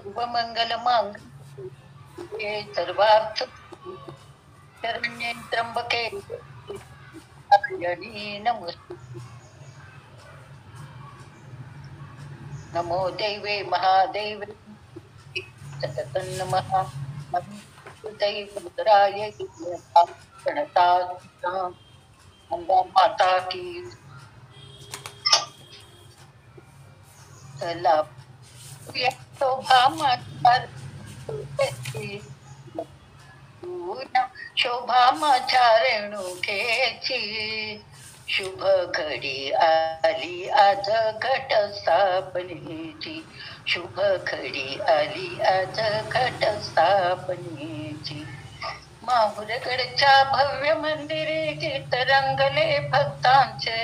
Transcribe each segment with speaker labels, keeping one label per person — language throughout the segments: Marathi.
Speaker 1: सर्व मंगल मांगल्ये सर्वार्थ शरण्ये त्र्यंबके नारायणी नमोस्तुते. नमो देवे महादेवे सततं नमः. नमोस्तुते पुत्राय प्रणता अंबा माता की चला शोभा माझ्या शोभा माझ्या रेणुकेची शुभ घडी आली आज घट स्थापनेची. शुभ घडी आली आज घट स्थापनेची. माहुरगडच्या भव्य मंदिरी गीत रंगले भक्तांचे.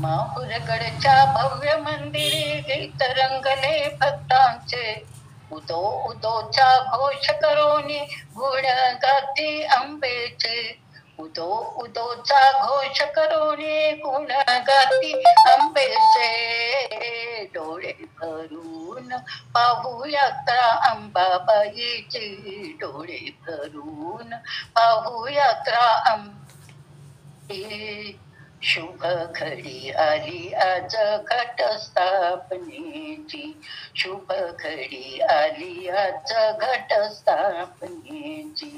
Speaker 1: माहुरगडच्या भव्य मंदिरी गीत रंगले भक्तांचे. उदो उदोचा घोष करोनी गुण गाती अंबेचे. उदो उदोचा घोष करोनी गुण गाती अंबेचे. डोळे भरून पाहू यात्रा अंबाबाईची. डोळे भरून पाहू यात्रा अंबाबाई. शुभ घडी आली आज घट स्थापनेची. शुभ घडी आली आज घट स्थापनेची.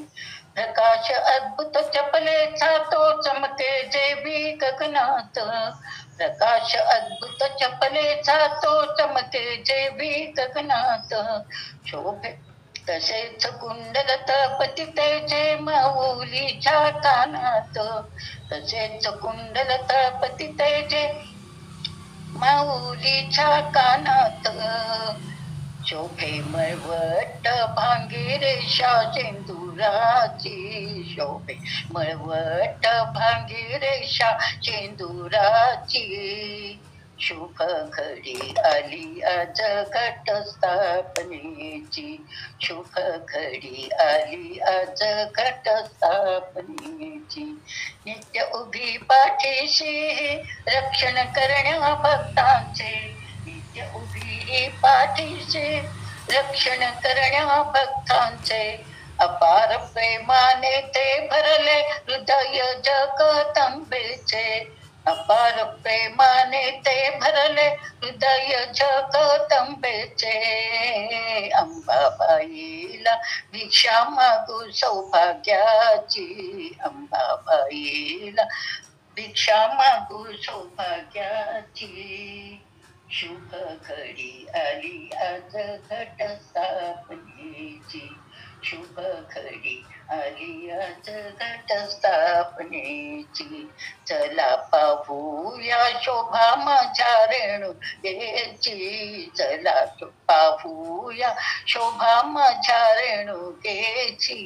Speaker 1: प्रकाश अद्भुत चपलेचा तो चमके जेवी गगनात. प्रकाश अद्भुत चपलेचा तो चमके जेवी गगनात. शोभे तसेच कुंडलत पतितेचे माऊलीच्या कानात. तसेच कुंडलत पतितेचे माऊलीच्या कानात. शोभे मळवट भांगी रेषा चेंदुराची. शोभे मळवट भांगी रेषा चेंदुराची. शुभ घडी आली आज घट स्थापनेची. शुभ घडी आली आज घट स्थापनेची. नित्य उभी पाठीशी रक्षण करण्या भक्तांचे. नित्य उभी पाठीशी रक्षण करण्या भक्तांचे. अपार प्रेमाने ते भरले हृदय जगदंबेचे. अपार प्रेमाने ते भरले हृदय जगदंबेचे. अंबाबाईला भिक्षा मागू सौभाग्याची. अंबाबाईला भिक्षा मागू सौभाग्याची. शुभ घडी आली आज घट स्थापनेची. शुभ घडी आली आज घट स्थापनेची. चला पाहूया शोभा माझ्या रेणुकेची. चला पाहूया शोभा माझ्या रेणुकेची.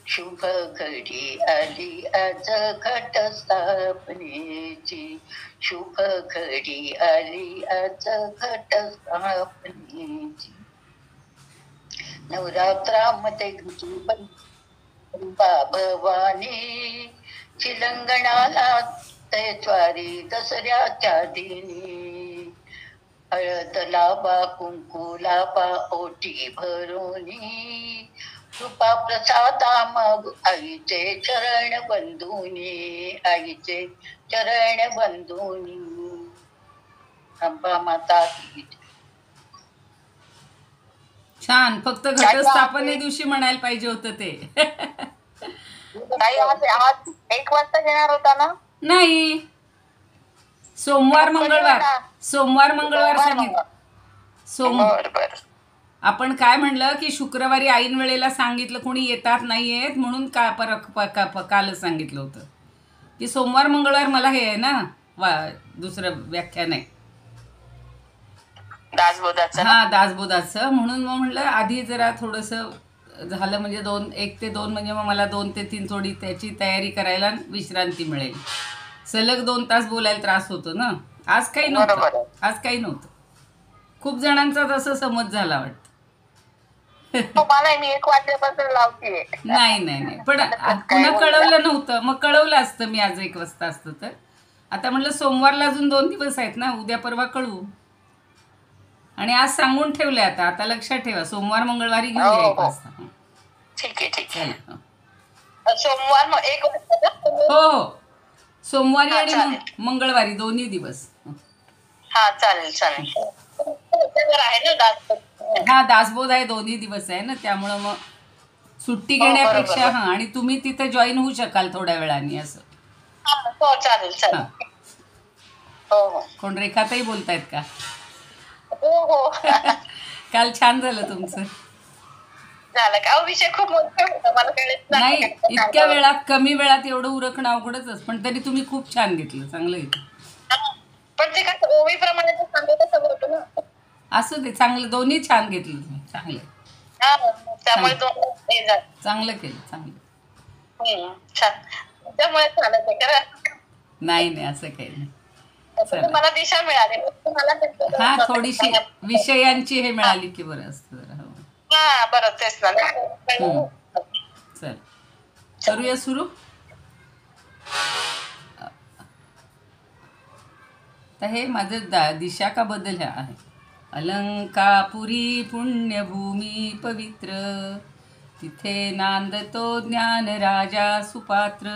Speaker 1: शुभ घडी आली आज घट स्थापनेची. शुभ घडी आली आज घट स्थापनेची. नवरात्रामध्ये भवानी चिलंगणाला तैत्वारी दसऱ्याच्या दिनी. हळद लावा कुंकू लावा ओटी भरोनी. कृपा प्रसादा मग आईचे चरण बंधुनी. आईचे चरण बंधुनी. अंबा माता की
Speaker 2: छान. फक्त घटस्थापने दिवशी म्हणायला पाहिजे होतं ते.
Speaker 1: आज 1 वाजता येणार होता ना.
Speaker 2: नाही, सोमवार मंगळवार. सोमवार मंगळवार सांगितलं.
Speaker 1: सोमवार
Speaker 2: आपण काय म्हणलं की शुक्रवारी ऐन वेळेला सांगितलं कोणी येतात नाही येत म्हणून कालच सांगितलं होतं की सोमवार मंगळवार मला हे आहे ना दुसरं व्याख्यान आहे
Speaker 1: दासबोधाचं.
Speaker 2: हा, दासबोधाचं. म्हणून मग म्हटलं आधी जरा थोडंसं झालं म्हणजे 1 ते 2 म्हणजे मग मला 2 ते 3 थोडी त्याची तयारी करायला विश्रांती मिळेल. सलग 2 तास बोलायला त्रास होतो ना. आज काही नव्हतं. आज काही नव्हतं. खूप जणांचा तसं समज झाला वाटतं.
Speaker 1: मला मी 1 वाजल्यापासून लावते.
Speaker 2: नाही पण पुन्हा कळवलं नव्हतं. मग कळवलं असतं मी आज 1 वाजता असतं तर. आता म्हटलं सोमवारला अजून 2 दिवस आहेत ना, उद्या परवा कळवू. आणि आज सांगून ठेवलंय आता आता लक्षात ठेवा सोमवार मंगळवारी घेऊन
Speaker 1: हो,
Speaker 2: या 1
Speaker 1: हो.
Speaker 2: वाजता हं.
Speaker 1: ठीक आहे ठीक आहे.
Speaker 2: चला हं.
Speaker 1: सोमवार मग 1 वाजता का?
Speaker 2: हो हो सोमवारी
Speaker 1: हा,
Speaker 2: आणि
Speaker 1: चालेल.
Speaker 2: मंगळवारी दोन्ही दिवस हं.
Speaker 1: हा चालेल चालेल. त्याच्यावर आहे ना दास.
Speaker 2: हा दासबोध आहे दोन्ही दिवस आहे ना त्यामुळं मग सुट्टी
Speaker 1: हो, बरोबर,
Speaker 2: घेण्यापेक्षा
Speaker 1: बरोबर.
Speaker 2: हां आणि तुम्ही तिथे जॉईन होऊ शकाल थोड्या वेळाने असं
Speaker 1: हो चालेल चालेल.
Speaker 2: हां
Speaker 1: हो हो
Speaker 2: कोण रेखाताई बोलतायत का
Speaker 1: हो हो.
Speaker 2: काल छान झालं तुमचं
Speaker 1: झालं का? अहो, विषय खूप मोठा होता, मला कळत
Speaker 2: नाही इतक्या वेळात कमी वेळात एवढं उरकणं अवघडच पण तरी तुम्ही खूप छान घेतलं चांगलं घेतलं
Speaker 1: पण ते कसं ओवीप्रमाणे ते सांगत तसं होतं ना.
Speaker 2: असं ते चांगलं दोन्ही छान घेतलं तुम्ही चांगलं
Speaker 1: हा, त्यामुळे दोन हे झालं.
Speaker 2: चांगलं केलं चांगलं
Speaker 1: छान. त्यामुळे चालत आहे कारण
Speaker 2: नाही नाही असं काही नाही
Speaker 1: म्हणजे मला दिशा मिळाली. मला
Speaker 2: हा थोडीशी विषयांची हे मिळाली की बरं असतं जरा हो
Speaker 1: हा बरं तेच ना.
Speaker 2: चल करूया सुरू तर हे माझं दिशा का बदल ह्या आहे अलंकापुरी पुण्यभूमी पवित्र तिथे नांदतो ज्ञान राजा सुपात्र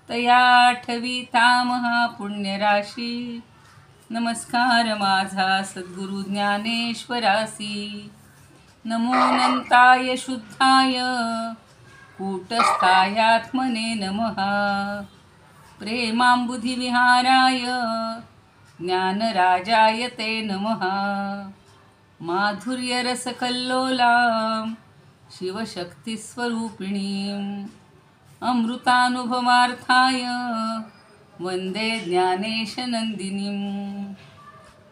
Speaker 2: तया ठविता महापुण्यराशी नमस्कार माझा सद्गुरु ज्ञानेश्वरासी नमोऽनंताय शुद्धाय कूटस्थायात्मने नमः प्रेमाम्बुधिविहाराय ज्ञानराजाय ते नमः माधुर्यरसकल्लोलां शिवशक्तिस्वरूपिणीम् अमृतानुभवार्थाय वन्दे ज्ञानेशनन्दिनीम्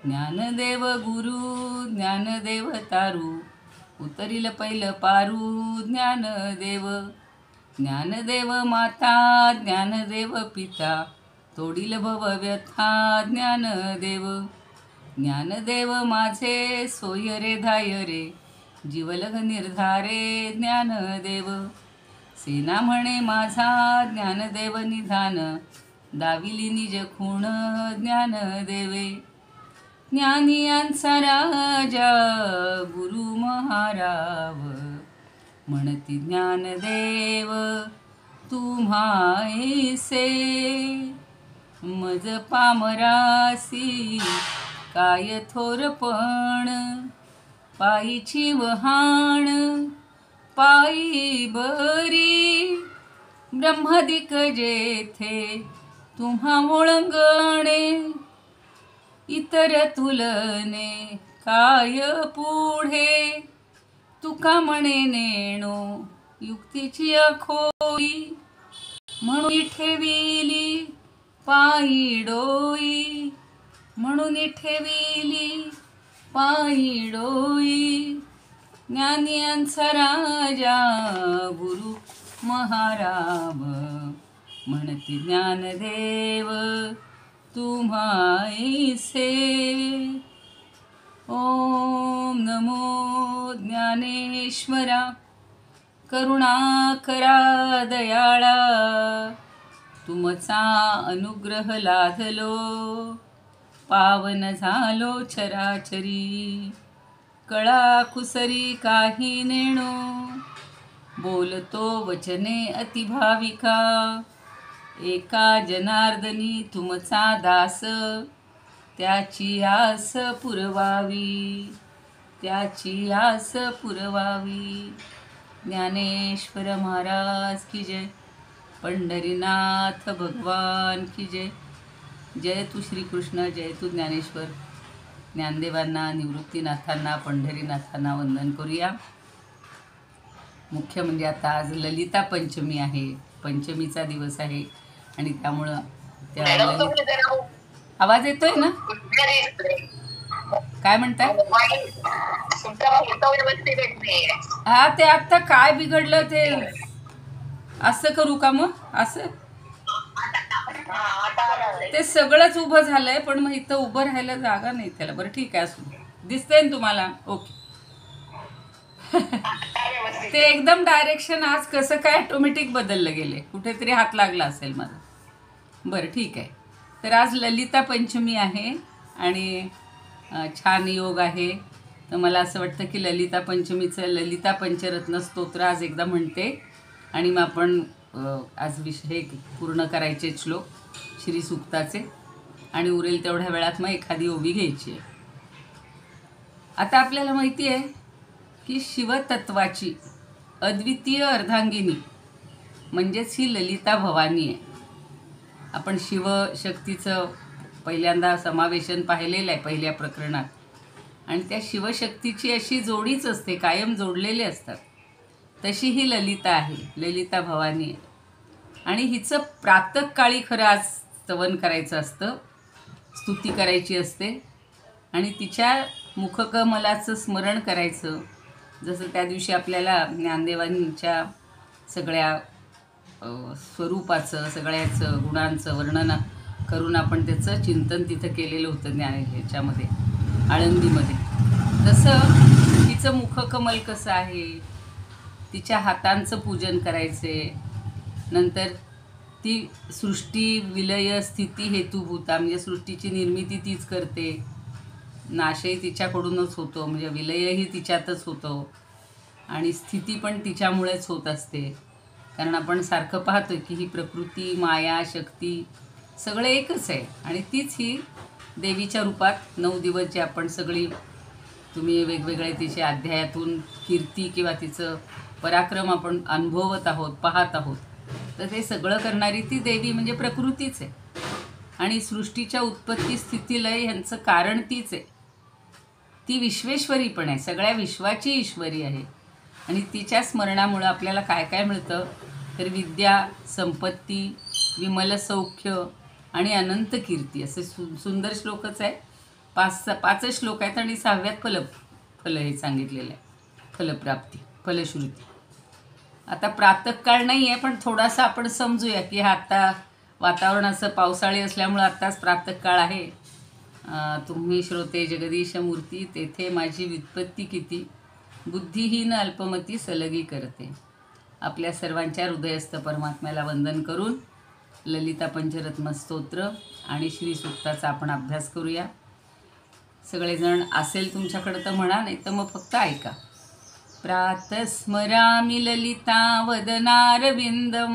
Speaker 2: ज्ञानदेव गुरु ज्ञानदेव तारू उतरील पहिलं पारू ज्ञानदेव ज्ञानदेव माता ज्ञानदेव पिता तोडील भवव्यथा ज्ञानदेव ज्ञानदेव माझे सोय रे धाय रे जीवलग निर्धारे ज्ञानदेव सेना म्हणे माझा ज्ञानदेव निधान दाविली निज खूण ज्ञानदेवे ज्ञानियांचा राजा गुरु महाराव म्हणती ज्ञानदेव तुम्हाईसे मज पामरासी काय थोरपण पायीची वहाण पायी बरी ब्रह्मादिक जेथे तुम्हा ओळंगणे इतर तुलने काय पुढे तुका म्हणे नेणो युक्तीची अखोई म्हणून ठेविली पायी डोई म्हणून ठेविली पायी डोई ज्ञानियांचा राजा गुरु महाराव म्हणती ज्ञानदेव तुम्हाईसे ओम नमो ज्ञानेश्वरा करुणाकरा दयाळा तुमचा अनुग्रह लाधलो पावन झालो चराचरी कळा कुसरी काही नेणो बोलतो वचने अतिभाविका एका जनार्दनी तुमचा दास त्याची आस पुरवावी त्याची आस पुरवावी ज्ञानेश्वर महाराज की जय पंढरीनाथ भगवान की जय जय तू श्रीकृष्ण जय तू ज्ञानेश्वर ज्ञानदेवांना निवृत्तीनाथांना पंढरीनाथांना वंदन करूया मुख्य म्हणजे आता आज ललिता पंचमी आहे पंचमीचा दिवस आहे आणि त्यामुळं त्या आवाज येतोय ना काय म्हणताय हा ते आता काय बिघडलं ते असं करू का मग असं ते सगळंच उभं झालंय पण मग इथं उभं राहायला जागा नाही त्याला बरं ठीक आहे असू दिसतंय ना तुम्हाला ओके ते एकदम डायरेक्शन आज कसं काय ऑटोमॅटिक बदललं गेले कुठेतरी हात लागला असेल माझा बरं ठीक आहे तर आज ललिता पंचमी आहे आणि छान योग आहे. तर मला असं वाटतं की ललिता पंचमीचं ललिता पंचरत्न स्तोत्र आज एकदा म्हणते आणि मग आपण आज हे पूर्ण करायचे श्लोक श्री सूक्ताचे आणि उरेल तेवढ्या वेळात मग एखादी ओवी घ्यायची आहे. आता आपल्याला माहिती आहे की शिवतत्वाची अद्वितीय अर्धांगिनी म्हणजेच ही ललिता भवानी आहे. आपण शिवशक्तीचं पहिल्यांदा समावेशन पाहिलेलं आहे पहिल्या प्रकरणात आणि त्या शिवशक्तीची अशी जोडीच असते, कायम जोडलेले असतात. तशी ही ललिता आहे, ललिता भवानी आहे. आणि हिचं प्रातःकाळी खरं आज स्तवन करायचं असतं, स्तुती करायची असते आणि तिच्या मुखकमलाचं स्मरण करायचं. जसं त्या दिवशी आपल्याला ज्ञानदेवांच्या सगळ्या स्वरूपाचं सगळ्याचं गुणांचं वर्णन करून आपण त्याचं चिंतन तिथं केलेलं होतं ह्याच्यामध्ये आळंदीमध्ये. तसं तिचं मुखकमल कसं आहे, तिच्या हातांचं पूजन करायचे. नंतर ती सृष्टी विलय स्थिती हेतुभूता म्हणजे सृष्टीची निर्मिती तीच करते, नाशही तिच्याकडूनच होतो म्हणजे विलयही तिच्यातच होतो आणि स्थिती पण तिच्यामुळेच होत असते. कारण आपण सारखं पाहतो की ही प्रकृती माया शक्ती सगळे एकच आहे आणि तीच ही देवीच्या रूपात 9 दिवस जे आपण सगळी तुम्ही वेगवेगळे तिच्या अध्यायातून कीर्ती किंवा तिचं पराक्रम आपण अनुभवत आहोत पाहत आहोत. तर ते सगळं करणारी ती देवी म्हणजे प्रकृतीच आहे आणि सृष्टीच्या उत्पत्ती स्थिती लय ह्यांचं कारण तीच आहे. ती विश्वेश्वरी पण आहे, सगळ्या विश्वाची ईश्वरी आहे. आणि तिच्या स्मरणामुळं आपल्याला काय काय मिळतं तर विद्या संपत्ती विमल सौख्य आणि अनंत कीर्ती असे सुंदर श्लोकच आहे. 5 श्लोक आहेत आणि 6व्यात फल हे सांगितलेलं आहे, फलप्राप्ती फलश्रुती. आता प्रातःकाळ नाही आहे पण थोडासा आपण समजूया की हा आत्ता वातावरण असं पावसाळी असल्यामुळं आत्ताच प्रातःकाळ आहे. तुम्ही श्रोते जगदीश मूर्ती तेथे माझी व्युत्पत्ती किती बुद्धिहीन अल्पमती सलगी करते. आपल्या सर्वांच्या हृदयस्थ परमात्म्याला वंदन करून ललिता पंचरत्न स्तोत्र आणि श्री सूक्ताचा आपण अभ्यास करूया. सगळेजण असेल तुमच्याकडं तर म्हणा, नाही तर मग फक्त ऐका. प्रातस्मरामि ललिता वदनारविंदं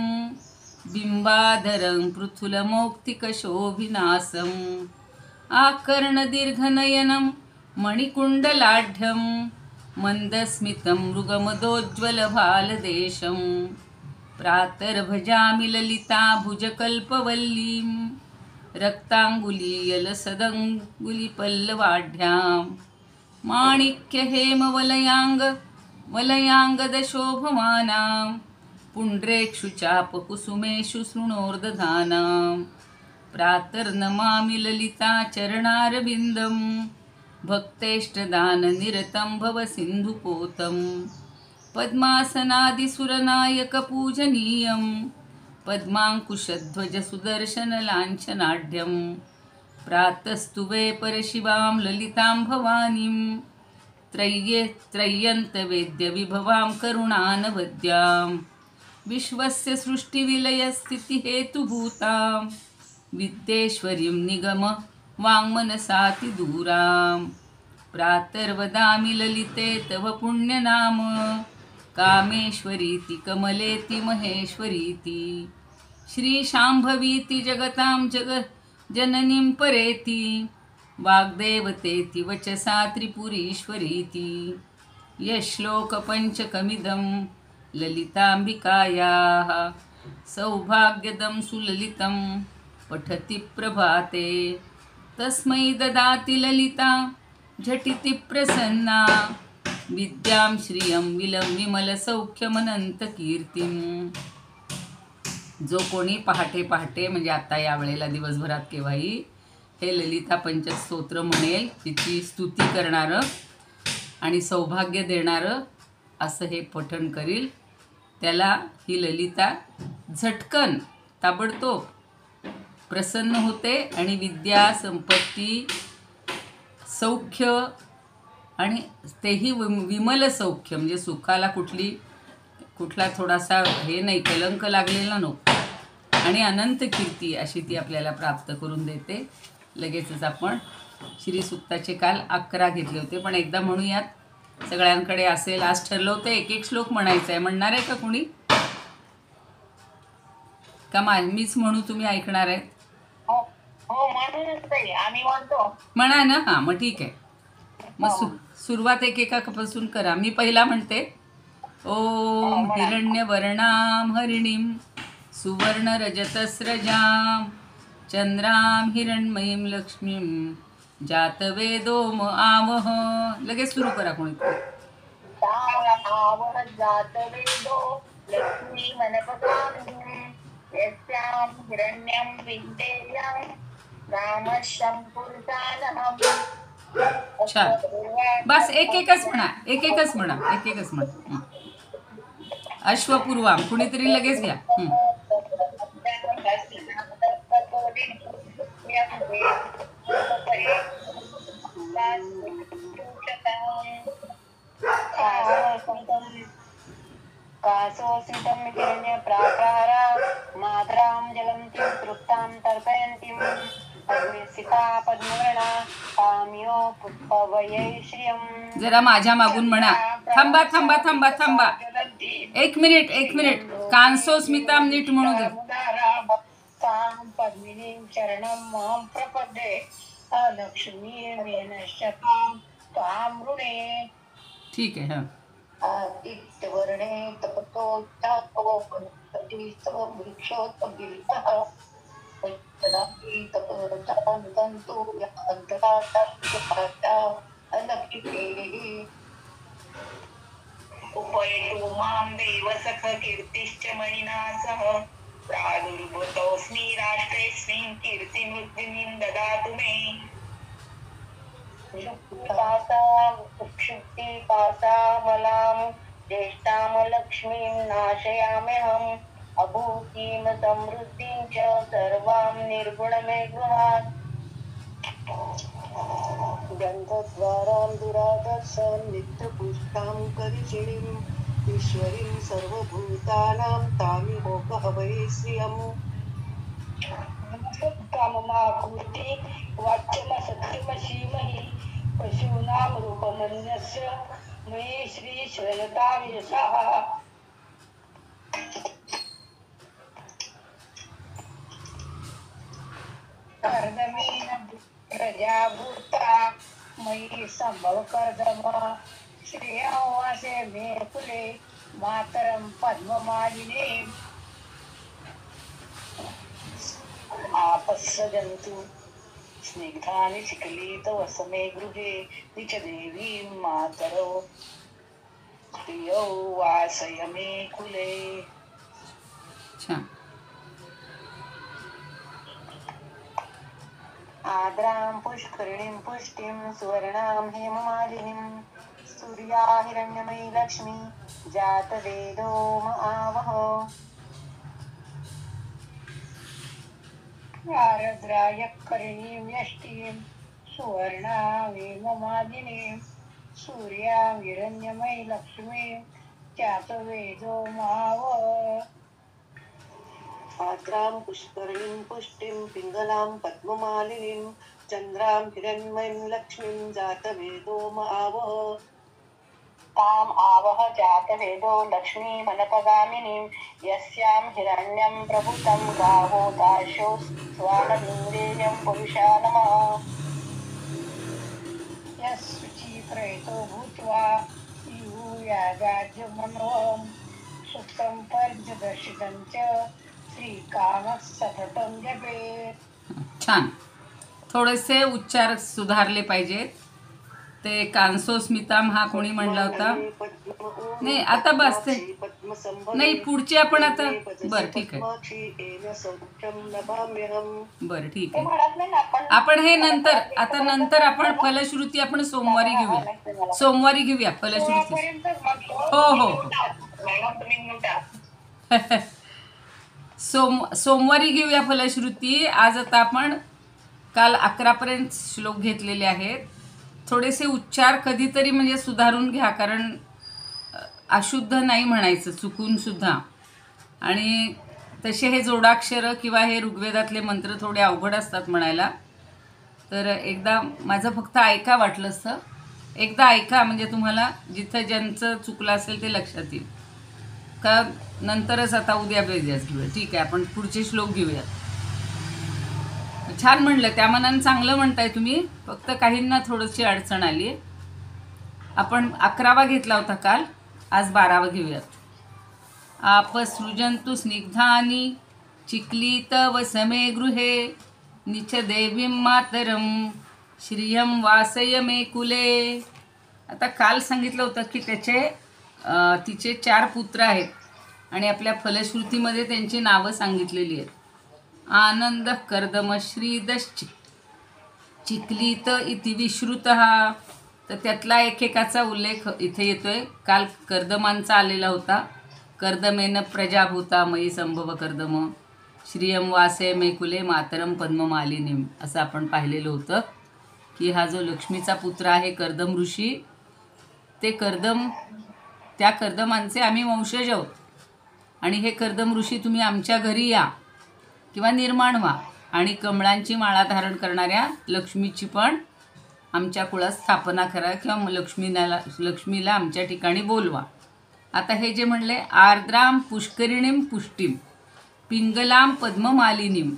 Speaker 2: बिंबाधरं पृथुलमौक्तिकशोभिनासं आकर्णदीर्घनयनं मणिकुण्डलाढ्यं मन्दस्मितं मृगमदोज्ज्वलभालदेशं प्रातर्भजामि ललिता भुजकल्पवल्लीं रक्ताङ्गुलीयलसदङ्गुलिपल्लवाढ्यां माणिक्यहेमवलयाङ्गदशोभमानां पुण्ड्रेक्षुचापकुसुमेषु शृणोर्दधानां प्रातर्नमामि ललिता चरणारविन्दं भक्तेष्टदाननिरतं भवसिन्धुपोतं पद्मासनादिसुरनायकपूजनीयं पद्माङ्कुशध्वजसुदर्शनलाञ्छनाढ्यं प्रातस्तुवे परशिवां ललितां भवानीं त्रय्यन्तवेद्यविभवां करुणानवद्यां विश्वस्य सृष्टिविलयस्थितिहेतुभूतां विद्येश्वरीं निगम वाङ्मनसातिदूरां प्रातर्वदामि ललिते तव पुण्यनाम कामेश्वरीति कमलेति महेश्वरीति श्रीशाम्भवीति जगतां जननीं परेति वाग्देवतेति वचसा त्रिपुरीश्वरीति यश्लोकपञ्चकमिदं ललिताम्बिकायाः सौभाग्यदं सुललितं पठति प्रभाते तस्मै ददाति ललिता झटिति प्रसन्ना विद्यां श्रियं विमलसौख्यमनंतकीर्तिं. जो कोणी पहाटे पहाटे म्हणजे आता या वेळेला दिवसभरात केव्हाही हे ललिता पंचस्तोत्र म्हणेल, तिची स्तुती करणारं आणि सौभाग्य देणारं असं हे पठण करील, त्याला ही ललिता झटकन ताबडतोब प्रसन्न होते आणि विद्या संपत्ती सौख्य आणि तेही विमल सौख्य म्हणजे सुखाला कुठला थोडासा हे नाही, कलंक लागलेला नको आणि अनंत कीर्ती अशी ती आपल्याला प्राप्त करून देते. लगेचच आपण श्रीसुक्ताचे काल 11 घेतले होते, पण एकदा म्हणूयात सगळ्यांकडे असेल. आज ठरलं होतं एक एक श्लोक म्हणायचा आहे. म्हणणार आहे का कुणी? का मीच म्हणू, तुम्ही ऐकणार आहे?
Speaker 1: हो हो म्हणूनच ताई आम्ही म्हणतो.
Speaker 2: म्हणा ना. हां, मग ठीक आहे. मग सुरुवात एकेकापासून करा. मी पहिला म्हणते. ओम हिरण्यवर्णां हरिणीं सुवर्णरजतस्रजां चंद्रां हिरण्मयीं लक्ष्मीं जातवेदो म आवह. लगेच सुरू करा कोणी.
Speaker 1: आवह जातवेदो लक्ष्मी मनपदां यस्यां हिरण्यं विद्येयं रामशं पुरुषानहं.
Speaker 2: छान. बस एक एकच म्हणा, एक एकच म्हणा, एक एकच म्हणा. अश्वपूर्वा कुणीतरी लगेच घ्या.
Speaker 1: कासोसितं हिरण्य प्राकारा मातरां जलन्तीं तृप्तां तर्पयन्तीं अग्निसिता पद्मवर्णा काम्यो पुष्पवयै श्रियं.
Speaker 2: जरा माझ्या मागून म्हणा. थांबा थांबा थांबा थांबा, एक मिनिट एक मिनिट. कांसोस्मितां नीट म्हणू दे.
Speaker 1: पद्मिनीं चरणं महं प्रपद्ये लक्ष्मी मेनशतां त्वां ऋणे.
Speaker 2: ठीक आहे. हां,
Speaker 1: आदित्यवर्णे तपतोत्थापो वनस्पतिस्तव वृक्षोत्पगिरितः तपतन्तु उपयतु मां देवसख कीर्तिश्च मणिना सह प्रादुर्भूतोऽस्मि राष्ट्रेऽस्मिन् कीर्तिमृद्धिं ददातु मे. क्षुप्तिपासामलां ज्येष्ठां लक्ष्मीं नाशयाम्यहम् अभूतिं समृद्धिं च सर्वां निर्गुणमे गृहात्. गन्धद्वारां दुरादर्शां नित्यपुष्टां करिचिणीं ईश्वरीं सर्वभूतानां तामिहोकहवै श्रियम्. काममाकृति वाच्यमसत्यमसीमहि पशूनां रूपमन्यस्य मयि श्रीश्रयता यशः. कर्दमेन प्रजाभूता मयि संभवकर्दम श्रेयांवासे मे कुले मातरं पद्ममालिने. आपस्सजन्तु स्निग्धानि चिकलित वसमे गृहे निच देवीं मातरो प्रियो वासय मे कुले.
Speaker 2: छान.
Speaker 1: आद्रां पुष्करिणीं पुष्टिं सुवर्णां हेममालिनीं सूर्या हिरण्यमयी लक्ष्मी जातवेदो म आवह. आरद्राय करिणीं यष्टीं सुवर्णामेममालिनीं सूर्यां हिरण्यमयी लक्ष्मीं जातवेदो म आवह. आद्रां पुष्करिणीं पुष्टिं पिङ्गलां पद्ममालिनीं चन्द्रां हिरण्मयीं लक्ष्मीं जातवेदो म आवह. ताम् आवह जातवेदो लक्ष्मीमनपगामिनीं यस्यां हिरण्यं प्रभुतं गावो दाशो स्वानमिन्द्रियं पुरुषा नमः. यस्सुचिप्रयतो भूत्वा यूयागाद्यमनोहं सुप्तं पर्यदर्शितं च श्रीकामः सततं जपेत्.
Speaker 2: छान. थोडेसे उच्चार सुधारले पाहिजेत. ते कांसोस्मिताम हा कोणी म्हणला होता? नाही, आता बस ते नाही, पुढची आपण आता. बरं ठीक आहे, बरं ठीक आहे. आपण हे नंतर, आता नंतर आपण फलश्रुती आपण सोमवारी घेऊया. सोमवारी घेऊया फलश्रुती. हो हो सोमवारी घेऊया फलश्रुती. आज आता आपण काल 11पर्यंत श्लोक घेतलेले आहेत. थोडेसे उच्चार कधीतरी म्हणजे सुधारून घ्या, कारण अशुद्ध नाही म्हणायचं चुकून सुद्धा. आणि तसे हे जोडाक्षर किंवा हे ऋग्वेदातले मंत्र थोडे अवघड असतात म्हणायला. तर एकदा माझं फक्त ऐका वाटलं असतं, एकदा ऐका म्हणजे तुम्हाला जिथं ज्यांचं चुकलं असेल ते लक्षात येईल. का नंतरच आता उद्या बेजाच घेऊया. ठीक आहे, आपण पुढचे श्लोक घेऊयात. छान म्हणलं, त्या मनानं चांगलं म्हणताय तुम्ही, फक्त काहींना थोडीशी अडचण आली आहे. आपण 11वा घेतला होता काल, आज 12वा घेऊयात. आपसृजंतु स्निग्धानि चिक्लीत वसमे गृहे निच देवीं मातरम श्रियं वासय मे कुले. आता काल सांगितलं होतं की तिचे 4 पुत्र आहेत आणि आपल्या फलश्रुतीमध्ये त्यांची नावं सांगितलेली आहेत. आनंद कर्दम श्रीदश्च चिक्लीत इति विश्रुतः. तर त्यातला एकेकाचा उल्लेख इथे येतोय. काल कर्दमांचा आलेला होता. कर्दमेन प्रजाभूता मयी संभव कर्दम श्रियं वासे मेकुले मातरम पद्ममालिनीम, असं आपण पाहिलेलं होतं की हा जो लक्ष्मीचा पुत्र आहे कर्दम ऋषी, ते त्या कर्दमांचे आम्ही वंशज आहोत. आणि हे कर्दम ऋषी तुम्ही आमच्या घरी या किंवा निर्माण व्हा आणि कमळांची माळा धारण करणाऱ्या लक्ष्मीची पण आमच्या कुळात स्थापना करा किंवा लक्ष्मीला आमच्या ठिकाणी बोलवा. आता हे जे म्हणले, आर्द्राम पुष्करिणीम पुष्टीम पिंगलाम पद्ममालिनीम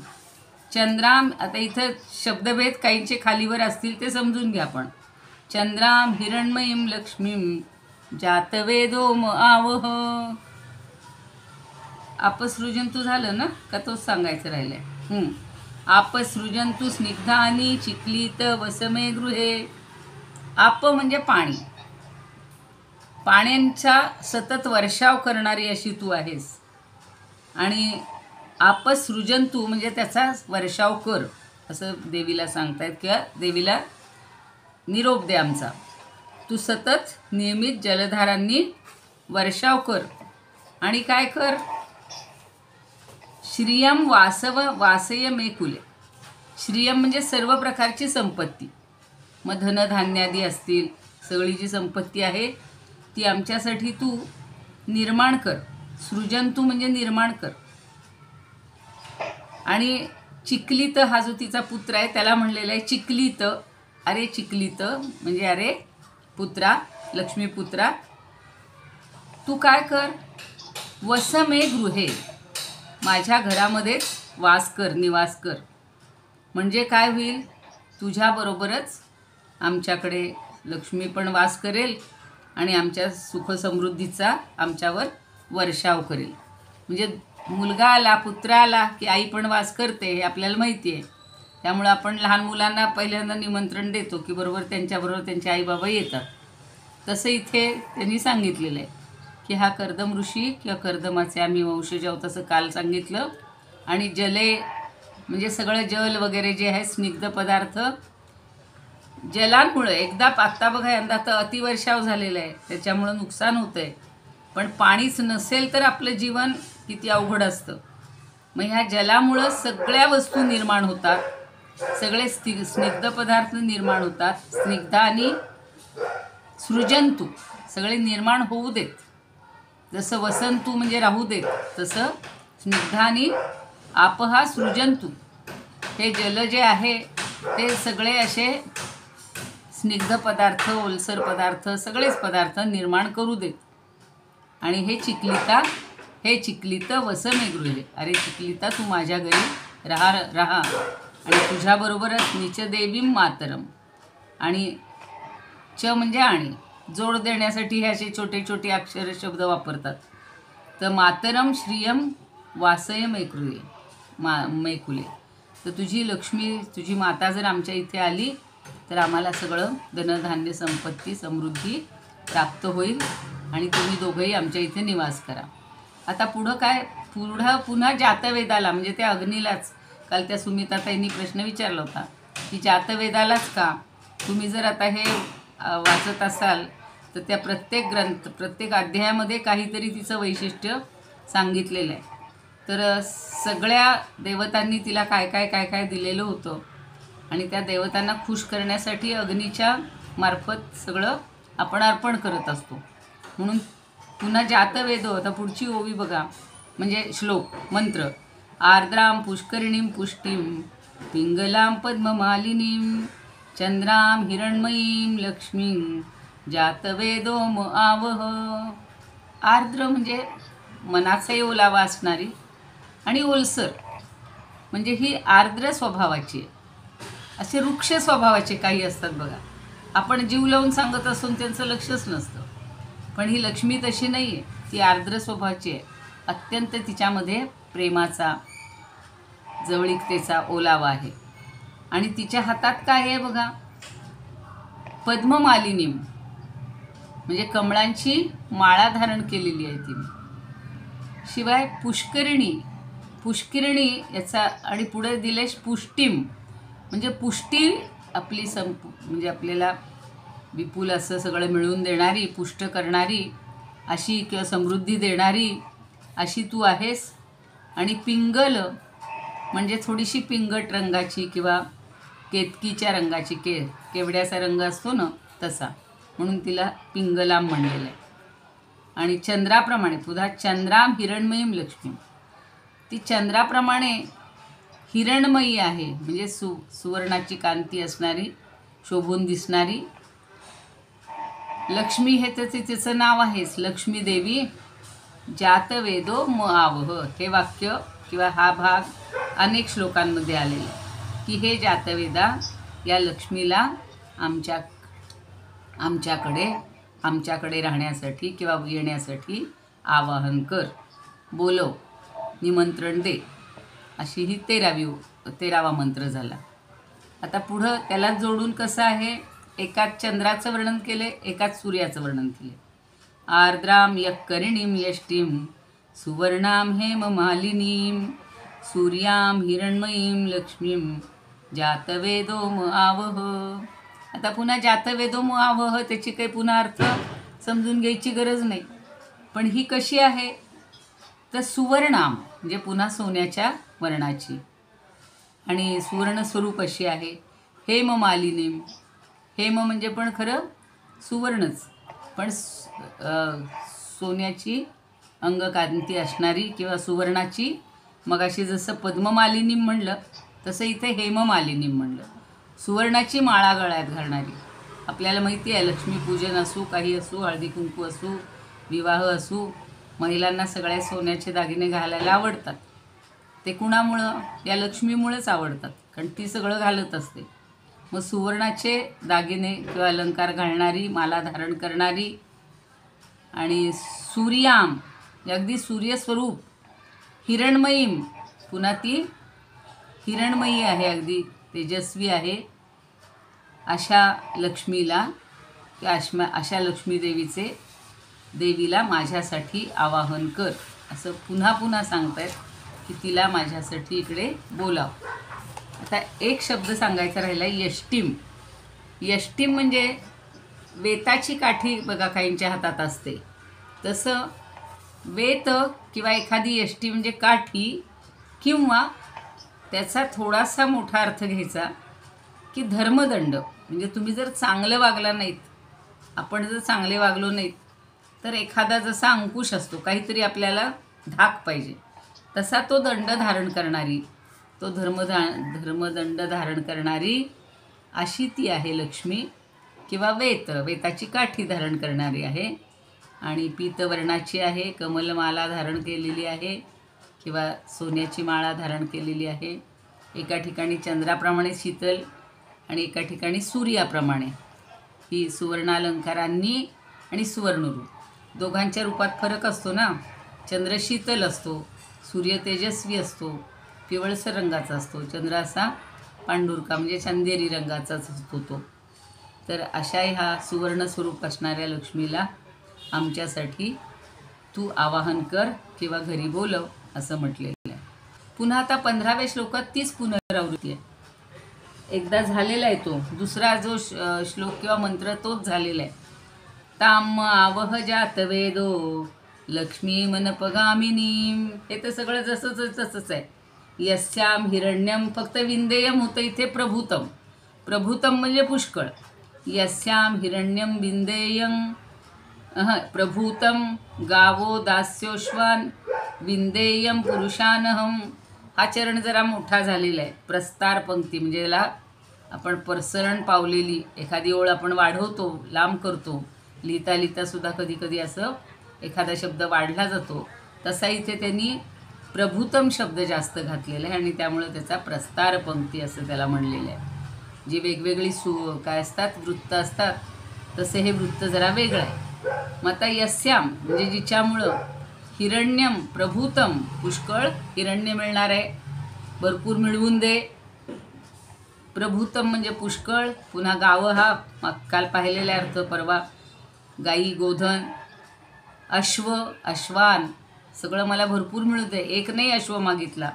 Speaker 2: चंद्राम. आता इथं शब्दभेद काहींचे खालीवर असतील ते समजून घ्या. पण चंद्राम हिरण्मयीम लक्ष्मीम जातवेदो म आवह. आपसृजंतू झालं ना, का तोच सांगायचं राहिलंय. आपसृजंतु स्निग्धानि चिक्लीत वसमे गृहे. आप म्हणजे पाणी, पाण्यांचा सतत वर्षाव करणारी अशी तू आहेस. आणि आपसृजंतू म्हणजे त्याचा वर्षाव कर, असं देवीला सांगतायत किंवा देवीला निरोप दे आमचा. तू सतत नियमित जलधारांनी वर्षाव कर. आणि काय कर, श्रियम वासय मे कुले. श्रियम म्हणजे सर्व प्रकारची संपत्ती, मग धनधान्यादी असतील, सगळी जी संपत्ती आहे ती आमच्यासाठी तू निर्माण कर. सृजंतू म्हणजे निर्माण कर. आणि चिक्लीत हा जो तिचा पुत्र आहे त्याला म्हणलेला आहे चिक्लीत. अरे चिक्लीत म्हणजे अरे पुत्रा, लक्ष्मीपुत्रा, तू काय कर, वसमे गृहे, माझ्या घरामध्येच वास कर, निवास कर. म्हणजे काय होईल, तुझ्याबरोबरच आमच्याकडे लक्ष्मी पण वास करेल आणि आमच्या सुखसमृद्धीचा आमच्यावर वर्षाव करेल. म्हणजे मुलगा आला, पुत्र आला की आई पण वास करते हे आपल्याला माहिती आहे. त्यामुळं आपण लहान मुलांना पहिल्यांदा निमंत्रण देतो की बरोबर त्यांच्याबरोबर त्यांचे आईबाबा येतात. तसं इथे त्यांनी सांगितलेलं आहे की हा कर्दम ऋषी किंवा कर्दमाचे आम्ही वंशज आहोत, असं काल सांगितलं. आणि जले म्हणजे सगळं जल वगैरे जे आहे, स्निग्ध पदार्थ, जलांमुळं एकदा आत्ता बघा यंदा तर अतिवर्षाव झालेला आहे, त्याच्यामुळं नुकसान होतं आहे. पण पाणीच नसेल तर आपलं जीवन किती अवघड असतं. मग ह्या जलामुळं सगळ्या वस्तू निर्माण होतात, सगळे स्निग्ध पदार्थ निर्माण होतात. स्निग्ध आणि सृजंतू सगळे निर्माण होऊ देत. जसं वसंतू म्हणजे राहू देत, तसं स्निग्ध आणि आपहा सृजंतू, हे जल जे आहे ते सगळे असे स्निग्ध पदार्थ, ओलसर पदार्थ, सगळेच पदार्थ निर्माण करू देत. आणि हे चिक्लीत वसमे गृहे. अरे चिक्लीता, तू माझ्या घरी राहा आणि तुझ्याबरोबरच निच देवीम मातरम. आणि च म्हणजे आणि, जोड देण्यासाठी हे असे छोटे छोटे अक्षर शब्द वापरतात. तर मातरम श्रियम वासय मैकुले मैकुले. तर तुझी लक्ष्मी, तुझी माता जर आमच्या इथे आली तर आम्हाला सगळं धनधान्य, संपत्ती, समृद्धी प्राप्त होईल आणि तुम्ही दोघंही आमच्या इथे निवास करा. आता पुन्हा जातवेदाला म्हणजे त्या अग्नीलाच, काल त्या सुमिताताईंनी प्रश्न विचारला होता की जातवेदालाच का. तुम्ही जर आता हे वाचत असाल तर त्या प्रत्येक अध्यायामध्ये काहीतरी तिचं वैशिष्ट्य सांगितलेलं आहे. तर सगळ्या देवतांनी तिला काय काय दिलेलं होतं आणि त्या देवतांना खुश करण्यासाठी अग्नीच्या मार्फत सगळं आपण अर्पण करत असतो. म्हणून पुन्हा जातवेदो. आता पुढची ओवी बघा, म्हणजे श्लोक, मंत्र. आर्द्राम पुष्करिणीम पुष्टीम पिंगलां पद्ममालिनीं चंद्रां हिरण्मयीं लक्ष्मीं जातवेदो म आवह. आर्द्र म्हणजे मनाचाही ओलावा असणारी, आणि ओलसर म्हणजे ही आर्द्र स्वभावाची आहे. असे वृक्ष स्वभावाचे काही असतात बघा, आपण जीव लावून सांगत असून त्यांचं लक्षच नसतं. पण ही लक्ष्मी तशी नाही आहे, ती आर्द्र स्वभावाची आहे. अत्यंत तिच्यामध्ये प्रेमाचा, जवळीकतेचा ओलावा आहे. आणि तिच्या हातात काय आहे बघा, पद्ममालिनी म्हणजे कमळांची माळा धारण केलेली आहे तिने. शिवाय पुष्करिणी, पुष्करिणी याचा, आणि पुढे दिले पुष्टिम म्हणजे पुष्टी आपली म्हणजे आपल्याला विपुल असं सगळं मिळवून देणारी, पुष्ट करणारी अशी, किंवा समृद्धी देणारी अशी तू आहेस. आणि पिंगल म्हणजे थोडीशी पिंगट रंगाची किंवा केतकीच्या रंगाची, केवड्याचा रंग असतो ना तसा, म्हणून तिला पिंगलाम म्हणलेलं आहे. आणि चंद्राप्रमाणे, पुन्हा चंद्राम हिरण्मयीम लक्ष्मी, ती चंद्राप्रमाणे हिरण्मयी आहे, म्हणजे सुवर्णाची कांती असणारी, शोभून दिसणारी लक्ष्मी. हे तर तिचं नाव आहेच, लक्ष्मी देवी. जातवेदो म आवह, हे वाक्य किंवा हा भाग अनेक श्लोकांमध्ये आलेला आहे की हे जातवेदा, या लक्ष्मीला आमच्याकडे राहण्यासाठी किंवा येण्यासाठी आवाहन कर, बोलव, निमंत्रण दे. अशी ही 13वा मंत्र झाला. आता पुढं त्याला जोडून कसं आहे, एकात चंद्राचं वर्णन केले, एकात सूर्याचं वर्णन केले. आर्द्राम यक्करिणीं यष्टीं सुवर्णां हेममालिनीं सूर्यां हिरण्मयीं लक्ष्मीं जातवेदो म आवह. आता पुन्हा जातवेदो म आवह, त्याची काही पुन्हा अर्थ समजून घ्यायची गरज नाही. पण ही कशी आहे तर सुवर्णाम म्हणजे पुन्हा सोन्याच्या वर्णाची, आणि सुवर्ण स्वरूप अशी आहे. हेममालिनीं, हेम म्हणजे पण खरं सुवर्णच, पण सोन्याची अंगकांती असणारी किंवा सुवर्णाची. मगाशी जसं पद्ममालिनी म्हणलं तसं इथे हेममालिनी म्हणलं. सुवर्णाची माळा गळ्यात घालणारी. आपल्याला माहिती आहे, लक्ष्मीपूजन असू, काही असू, हळदी कुंकू असू, विवाह असू, महिलांना सगळ्या सोन्याचे दागिने घालायला आवडतात. ते कुणामुळं, या लक्ष्मीमुळेच आवडतात, कारण ती सगळं घालत असते. मग सुवर्णाचे दागिने किंवा अलंकार घालणारी, माला धारण करणारी, आणि सूर्याम अगदी सूर्यस्वरूप, हिरण्मयीम पुन्हा ती हिरण्मयी आहे, अगदी तेजस्वी आहे, अशा लक्ष्मीला, अशा लक्ष्मी देवीला माझ्यासाठी आवाहन कर, असं पुन्हा पुन्हा सांगतायत की तिला माझ्यासाठी इकडे बोलाव. आता एक शब्द सांगायचा राहिला, यष्टीम. यष्टीम म्हणजे वेताची काठी बघा काहींच्या हातात असते, तसं वेत किंवा एखादी यष्टी म्हणजे काठी, किंवा त्याचा थोडासा मोठा अर्थ घ्यायचा की धर्मदंड. म्हणजे तुम्ही जर चांगलं वागला नाहीत, आपण जर चांगले वागलो नाहीत, तर एखादा जसा अंकुश असतो, काहीतरी आपल्याला धाक पाहिजे, तसा तो दंड धारण करणारी, तो धर्मदंड धारण करणारी अशी ती आहे लक्ष्मी. किंवा वेताची काठी धारण करणारी आहे, आणि पीतवर्णाची आहे, कमलमाला धारण केलेली आहे किंवा सोन्याची माळा धारण केलेली आहे. एका ठिकाणी चंद्राप्रमाणे शीतल आणि एका ठिकाणी सूर्याप्रमाणे. ही सुवर्णालंकारांनी आणि सुवर्णरूप दोघांच्या रूपात फरक असतो ना. चंद्र शीतल असतो, सूर्य तेजस्वी असतो, पिवळसर रंगाचा असतो. चंद्र असा पांढुरका म्हणजे चंदेरी रंगाचाच असतो तो. तर अशा ह्या सुवर्ण स्वरूप असणाऱ्या लक्ष्मीला आमच्यासाठी तू आवाहन कर किंवा घरी बोलव, असं म्हटलेलं आहे. पुन्हा आता 15व्या श्लोकात तीच पुनरावृत्ती आहे. एकदा झालेला आहे तो, दुसरा जो श्लोक किंवा मंत्र तोच झालेला आहे. ताम आवह जातवेदो लक्ष्मी मनपगामिनीं. हे तर सगळं तसंच आहे. यस्याम हिरण्यम, फक्त विंदेयम होतं इथे प्रभूतम. प्रभूतम म्हणजे पुष्कळ. यस्याम हिरण्यम विंदेयं प्रभूतम गावो दास्योश्वान विंदेयं पुरुषानहम हा चरण जरा मोठा झालेला आहे. प्रस्तार पंक्ती म्हणजे याला आपण प्रसरण पावलेली एखादी ओळ आपण वाढवतो, लांब करतो. लिहिता लिहिता सुद्धा कधी कधी असं एखादा शब्द वाढला जातो. तसा इथे त्यांनी प्रभूतम शब्द जास्त घातलेला आहे आणि त्यामुळे त्याचा प्रस्तार पंक्ती असं त्याला म्हणलेलं आहे. जी वेगवेगळी काय असतात वृत्त असतात तसे हे वृत्त जरा वेगळं आहे. मग आता यस्याम म्हणजे जिच्यामुळं हिरण्यम प्रभूतम पुष्कळ हिरण्य मिळणार आहे, भरपूर मिळवून दे. प्रभूतम म्हणजे पुष्कळ. पुन्हा गावं हा काल पाहिलेला अर्थ परवा, गाई गोधन. अश्व अश्वान सगळं मला भरपूर मिळू दे. एक नाही अश्व मागितला,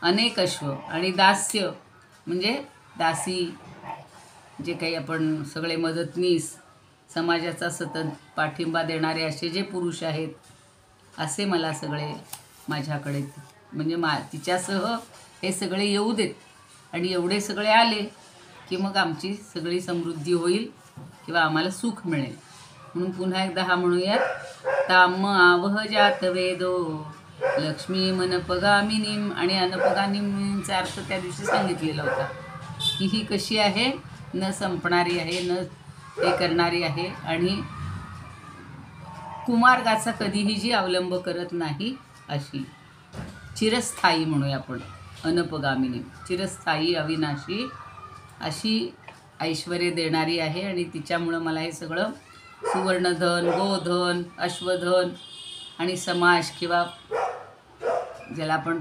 Speaker 2: अनेक अश्व. आणि दास्य म्हणजे दासी, जे काही आपण सगळे मदतनीस समाजाचा सतत पाठिंबा देणारे असे जे पुरुष आहेत असे मला सगळे माझ्याकडे म्हणजे तिच्यासह हे सगळे येऊ देत. आणि एवढे सगळे आले की मग आमची सगळी समृद्धी होईल किंवा आम्हाला सुख मिळेल. म्हणून पुन्हा एकदा हा म्हणूयात. ताम आवह जात वेदो लक्ष्मी मनपगामिनीम. आणि अनपगामिनीचा अर्थ त्या दिवशी सांगितलेला होता की ही कशी आहे, न संपणारी आहे, न हे करणारी आहे आणि कुमार्गाचा कधीही जी अवलंब करत नाही अशी. चिरस्थायी म्हणूया आपण अनपगामिनी. चिरस्थायी अविनाशी अशी ऐश्वर्य देणारी आहे आणि तिच्यामुळं मला हे सगळं सुवर्णधन, गोधन, अश्वधन आणि समाज किंवा ज्याला आपण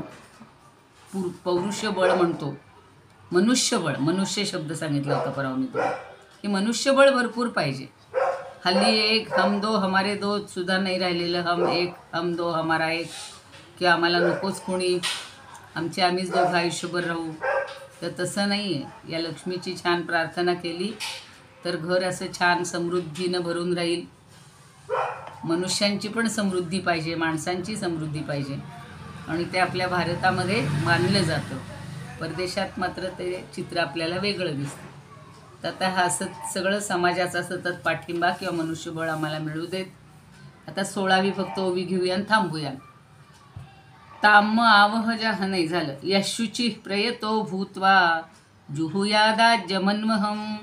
Speaker 2: पौरुषबळ म्हणतो, मनुष्यबळ. मनुष्य शब्द सांगितला होता परवा मी तुला की मनुष्यबळ भरपूर पाहिजे. हल्ली एक हम दो हमारे दो सुद्धा नाही राहिलेलं. हम एक हम दो हमारा एक, किंवा आम्हाला नकोच कोणी, आमचे आम्हीच दोघं आयुष्यभर राहू. तर तसं नाही आहे. या लक्ष्मीची छान प्रार्थना केली तर घर असं छान समृद्धीनं भरून राहील. मनुष्यांची पण समृद्धी पाहिजे, माणसांची समृद्धी पाहिजे आणि ते आपल्या भारतामध्ये मानलं जातं. परदेशात मात्र ते चित्र आपल्याला वेगळं दिसतं. तर आता हा सगळं समाजाचा सतत पाठिंबा किंवा मनुष्यबळ आम्हाला मिळू देत. आता 16वी फक्त ओवी घेऊया आणि थांबूया. ताम आवह जह नाही झालं. यशुची प्रयतो भूत्वा जुहुयादाज्यमन्महम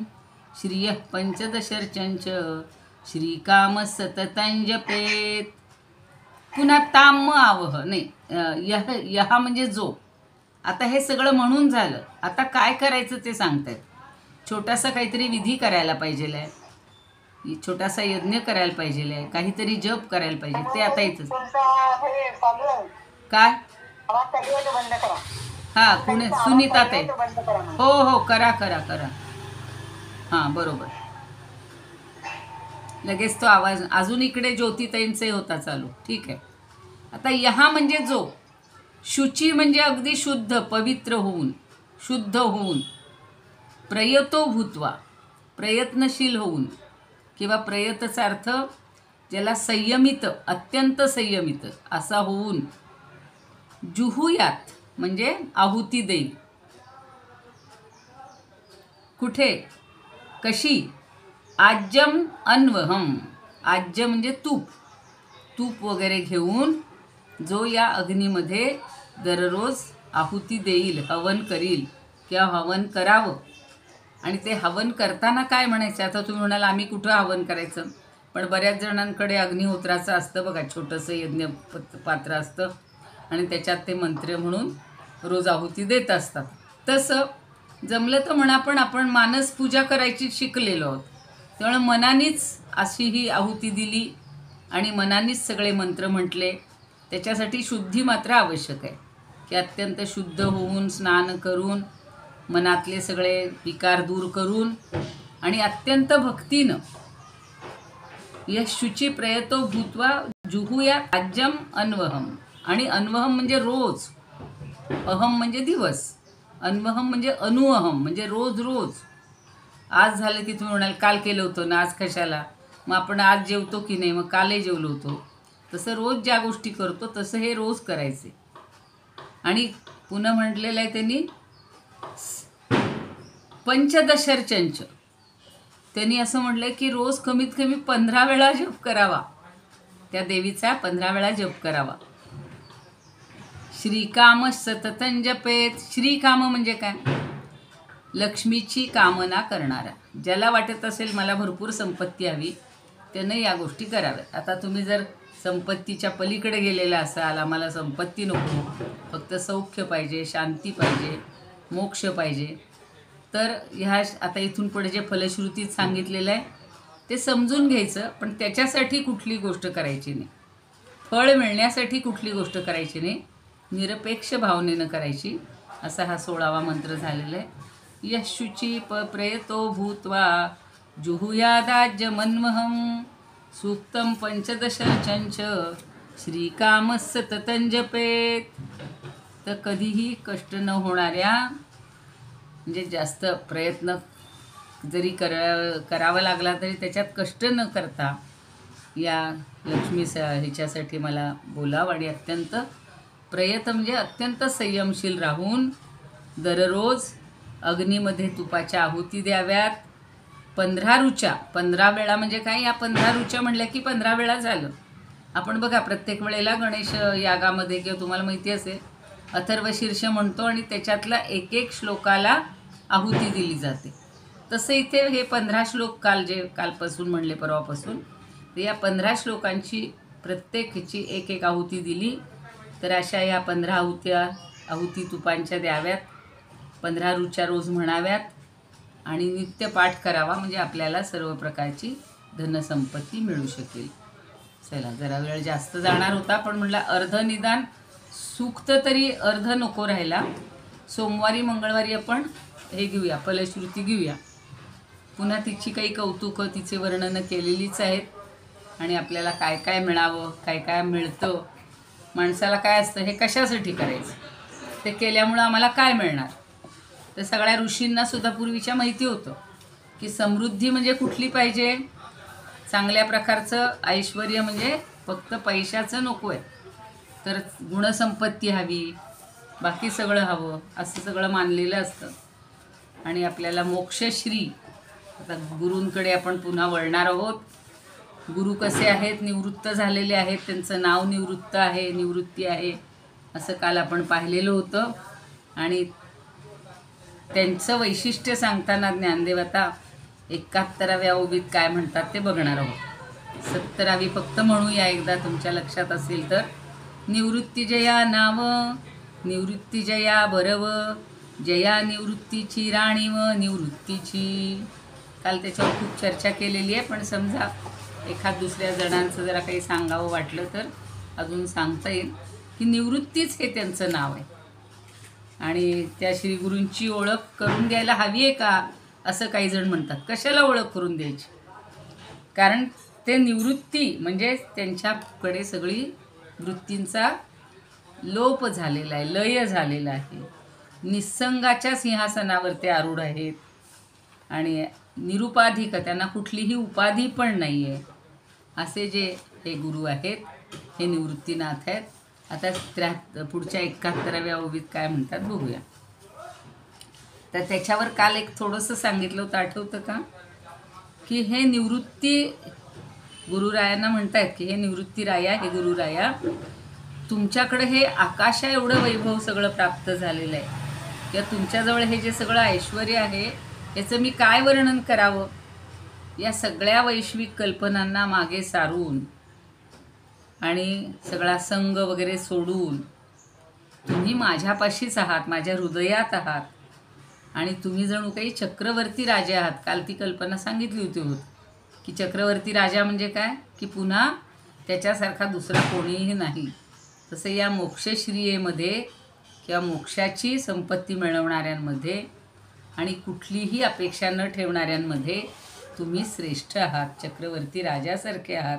Speaker 2: श्रियः पंचदशर्चंच श्रीकाम सततंजपेत. पुन्हा ताम आवह नाही, यहा म्हणजे जो. आता हे सगळं म्हणून झालं, आता काय करायचं ते सांगतायत. छोटासा काहीतरी विधी करायला पाहिजे आहे, छोटासा यज्ञ करायला पाहिजे आहे, काहीतरी जप करायला पाहिजे. ते आता इथंच काय हां कुणी सुनीता ताई. हो हो करा करा करा. हां बरोबर. लगेच तो आवाज अजून इकडे ज्योतिताईंचे होता चालू. ठीक आहे. आता यहा म्हणजे जो. शुची म्हणजे अगदी शुद्ध पवित्र होऊन, शुद्ध होऊन. प्रयतो भूत्वा प्रयत्नशील होऊन किंवा प्रयतचा अर्थ ज्याला संयमित, अत्यंत संयमित असा होऊन. जुहुयात म्हणजे आहुती देईल. कुठे कशी. आज्यम अन्वहम. आज्य म्हणजे तूप. तूप वगैरे घेऊन जो या अग्नीमध्ये दररोज आहुती देईल, हवन करील किंवा हवन करावं. आणि ते हवन करताना काय म्हणायचं. आता तुम्ही म्हणाल आम्ही कुठं हवन करायचं, पण बऱ्याच जणांकडे अग्निहोत्राचं असतं बघा, छोटंसं यज्ञ पात्र असतं आणि त्याच्यात ते मंत्र म्हणून रोज आहुती देत असतात. तसं जमलं तर म्हणा, पण आपण मानस पूजा करायची शिकलेलो आहोत. त्यामुळे मनानेच अशी ही आहुती दिली आणि मनानेच सगळे मंत्र म्हटले. त्याच्यासाठी शुद्धी मात्र आवश्यक आहे की अत्यंत शुद्ध होऊन, स्नान करून, मनातले सगळे विकार दूर करून आणि अत्यंत भक्तीनं. यशुची प्रयतो भूत्वा जुहुया आज्यम अन्वहम. आणि अन्वहम म्हणजे रोज, अहम म्हणजे दिवस, अन्वहम म्हणजे अनुअहम म्हणजे रोज रोज. आज झालं की तुम्ही म्हणाल काल केलं होतं ना, आज कशाला. मग आपण आज जेवतो की नाही, मग कालही जेवलो होतो. तसं रोज ज्या गोष्टी करतो तसं हे रोज करायचे. आणि पुन्हा म्हटलेलं आहे त्यांनी पंचदशर्चंच. त्यांनी असं म्हटलं की रोज कमीत कमी 15 वेळा जप करावा. त्या देवीचा 15 वेळा जप करावा. श्रीकाम सततं जपेत. श्रीकाम म्हणजे काय? लक्ष्मीची कामना करणारा. ज्याला वाटत असेल मला भरपूर संपत्ती हवी, त्यानं या गोष्टी कराव्यात. आता तुम्ही जर संपत्तीच्या पलीकडे गेलेला असाल, आम्हाला संपत्ती नको, फक्त सौख्य पाहिजे, शांती पाहिजे, मोक्ष पाहिजे, तर ह्या आता इथून पुढे जे फलश्रुतीत सांगितलेलं आहे ते समजून घ्यायचं. पण त्याच्यासाठी कुठली गोष्ट करायची नाही, फळ मिळण्यासाठी कुठली गोष्ट करायची नाही, निरपेक्ष भावनेनं करायची. असा हा 16वा मंत्र झालेला आहे. यशुची प्रयतो भूत्वा जुहुयादाज्यमन्वहं सूक्तं पंचदशचंच श्रीकाम सततं जपेत. तर कधीही कष्ट न होणाऱ्या, म्हणजे जास्त प्रयत्न जरी करावा लागला तरी त्याच्यात कष्ट न करता या लक्ष्मी ह्याच्यासाठी मला बोलावं. आणि अत्यंत म्हणजे अत्यंत संयमशील राहून दररोज अग्नीमध्ये तुपाच्या आहुती द्याव्यात. 15 रुचा. 15 वेळा म्हणजे काय? या 15 रुचा म्हणल्या की 15 वेळा झालं. आपण बघा प्रत्येक वेळेला गणेश यागामध्ये किंवा तुम्हाला माहिती असेल अथर्वशीर्ष म्हणतो आणि त्याच्यातला एक एक श्लोकाला आहुती दिली जाते. तसं इथे हे 15 श्लोक कालपासून म्हणले, परवापासून, तर या 15 श्लोकांची प्रत्येकची एक एक आहुती दिली. तर अशा या 15 आहुती तुपांच्या द्याव्यात, 15 रुचा रोज म्हणाव्यात आणि नित्य पाठ करावा. म्हणजे आपल्याला सर्व प्रकारची धनसंपत्ती मिळू शकेल. चला, जरा वेळ जास्त जाणार होता, पण म्हटलं अर्ध निदान सूक्त तरी अर्ध नको राहिला. सोमवारी मंगळवारी आपण हे घेऊया, फलश्रुती घेऊया. पुन्हा तिची काही कौतुकं, तिचे वर्णनं केलेलीच आहेत. आणि आपल्याला काय काय मिळावं, काय काय मिळतं, माणसाला काय असतं, हे कशासाठी करायचं, ते केल्यामुळं आम्हाला काय मिळणार. तर सगळ्या ऋषींनासुद्धा पूर्वीच्या माहिती होतं की समृद्धी म्हणजे कुठली पाहिजे, चांगल्या प्रकारचं ऐश्वर, म्हणजे फक्त पैशाचं नको आहे, तर गुणसंपत्ती हवी, बाकी सगळं हवं, असं सगळं मानलेलं असतं. आणि आपल्याला मोक्षश्री. आता गुरूंकडे आपण पुन्हा वळणार आहोत. गुरु कसे आहेत? निवृत्त झालेले आहेत, त्यांचं नाव निवृत्त आहे, निवृत्ती आहे, असं काल आपण पाहिलेलं होतं. आणि त्यांचं वैशिष्ट्य सांगताना ज्ञानदेव आता 71व्या ओवीत काय म्हणतात ते बघणार आहोत. 70वी फक्त म्हणूया एकदा, तुमच्या लक्षात असेल तर. निवृत्ती जया नाव, निवृत्ती जया बरव, जया निवृत्तीची राणी व निवृत्तीची. काल त्याच्यावर खूप चर्चा केलेली आहे, पण समजा एखाद दुसऱ्या जणांचं जरा काही सांगावं वाटलं तर अजून सांगता येईल की निवृत्तीच हे त्यांचं नाव आहे. आणि त्या श्रीगुरूंची ओळख करून द्यायला हवी आहे का, असं काही जण म्हणतात. कशाला ओळख करून द्यायची? कारण ते निवृत्ती म्हणजे त्यांच्याकडे सगळी वृत्तींचा लोप झालेला आहे, लय झालेला आहे. निसंगाच्या सिंहासनावर ते आरूढ आहेत आणि निरुपाधिक, त्यांना कुठलीही उपाधी पण नाही आहे. असे जे हे गुरु आहेत, हे निवृत्तीनाथ आहेत. आता पुढच्या 71व्या ओवीत काय म्हणतात बघूया. तर त्याच्यावर काल एक थोडंसं सांगितलं होतं, आठवतं का? की हे निवृत्ती गुरुरायांना म्हणतायत की हे निवृत्ती राया, हे गुरुराया, तुमच्याकडे हे आकाशा एवढं वैभव सगळं प्राप्त झालेलं आहे, किंवा तुमच्याजवळ हे जे सगळं ऐश्वर आहे याचं मी काय वर्णन करावं. या सगळ्या वैश्विक कल्पनांना मागे सारून आणि सगळा संग वगैरे सोडून तुम्ही माझ्यापाशीच आहात, माझ्या हृदयात आहात. आणि तुम्ही जणू काही चक्रवर्ती राजे आहात. काल ती कल्पना सांगितली होती की चक्रवर्ती राजा म्हणजे काय, की पुन्हा त्याच्यासारखा दुसरा कोणीही नाही. तसं या मोक्षश्रियेमध्ये किंवा मोक्षाची संपत्ती मिळवणाऱ्यांमध्ये आणि कुठलीही अपेक्षा न ठेवणाऱ्यांमध्ये तुम्ही श्रेष्ठ आहात, चक्रवर्ती राजासारखे आहात.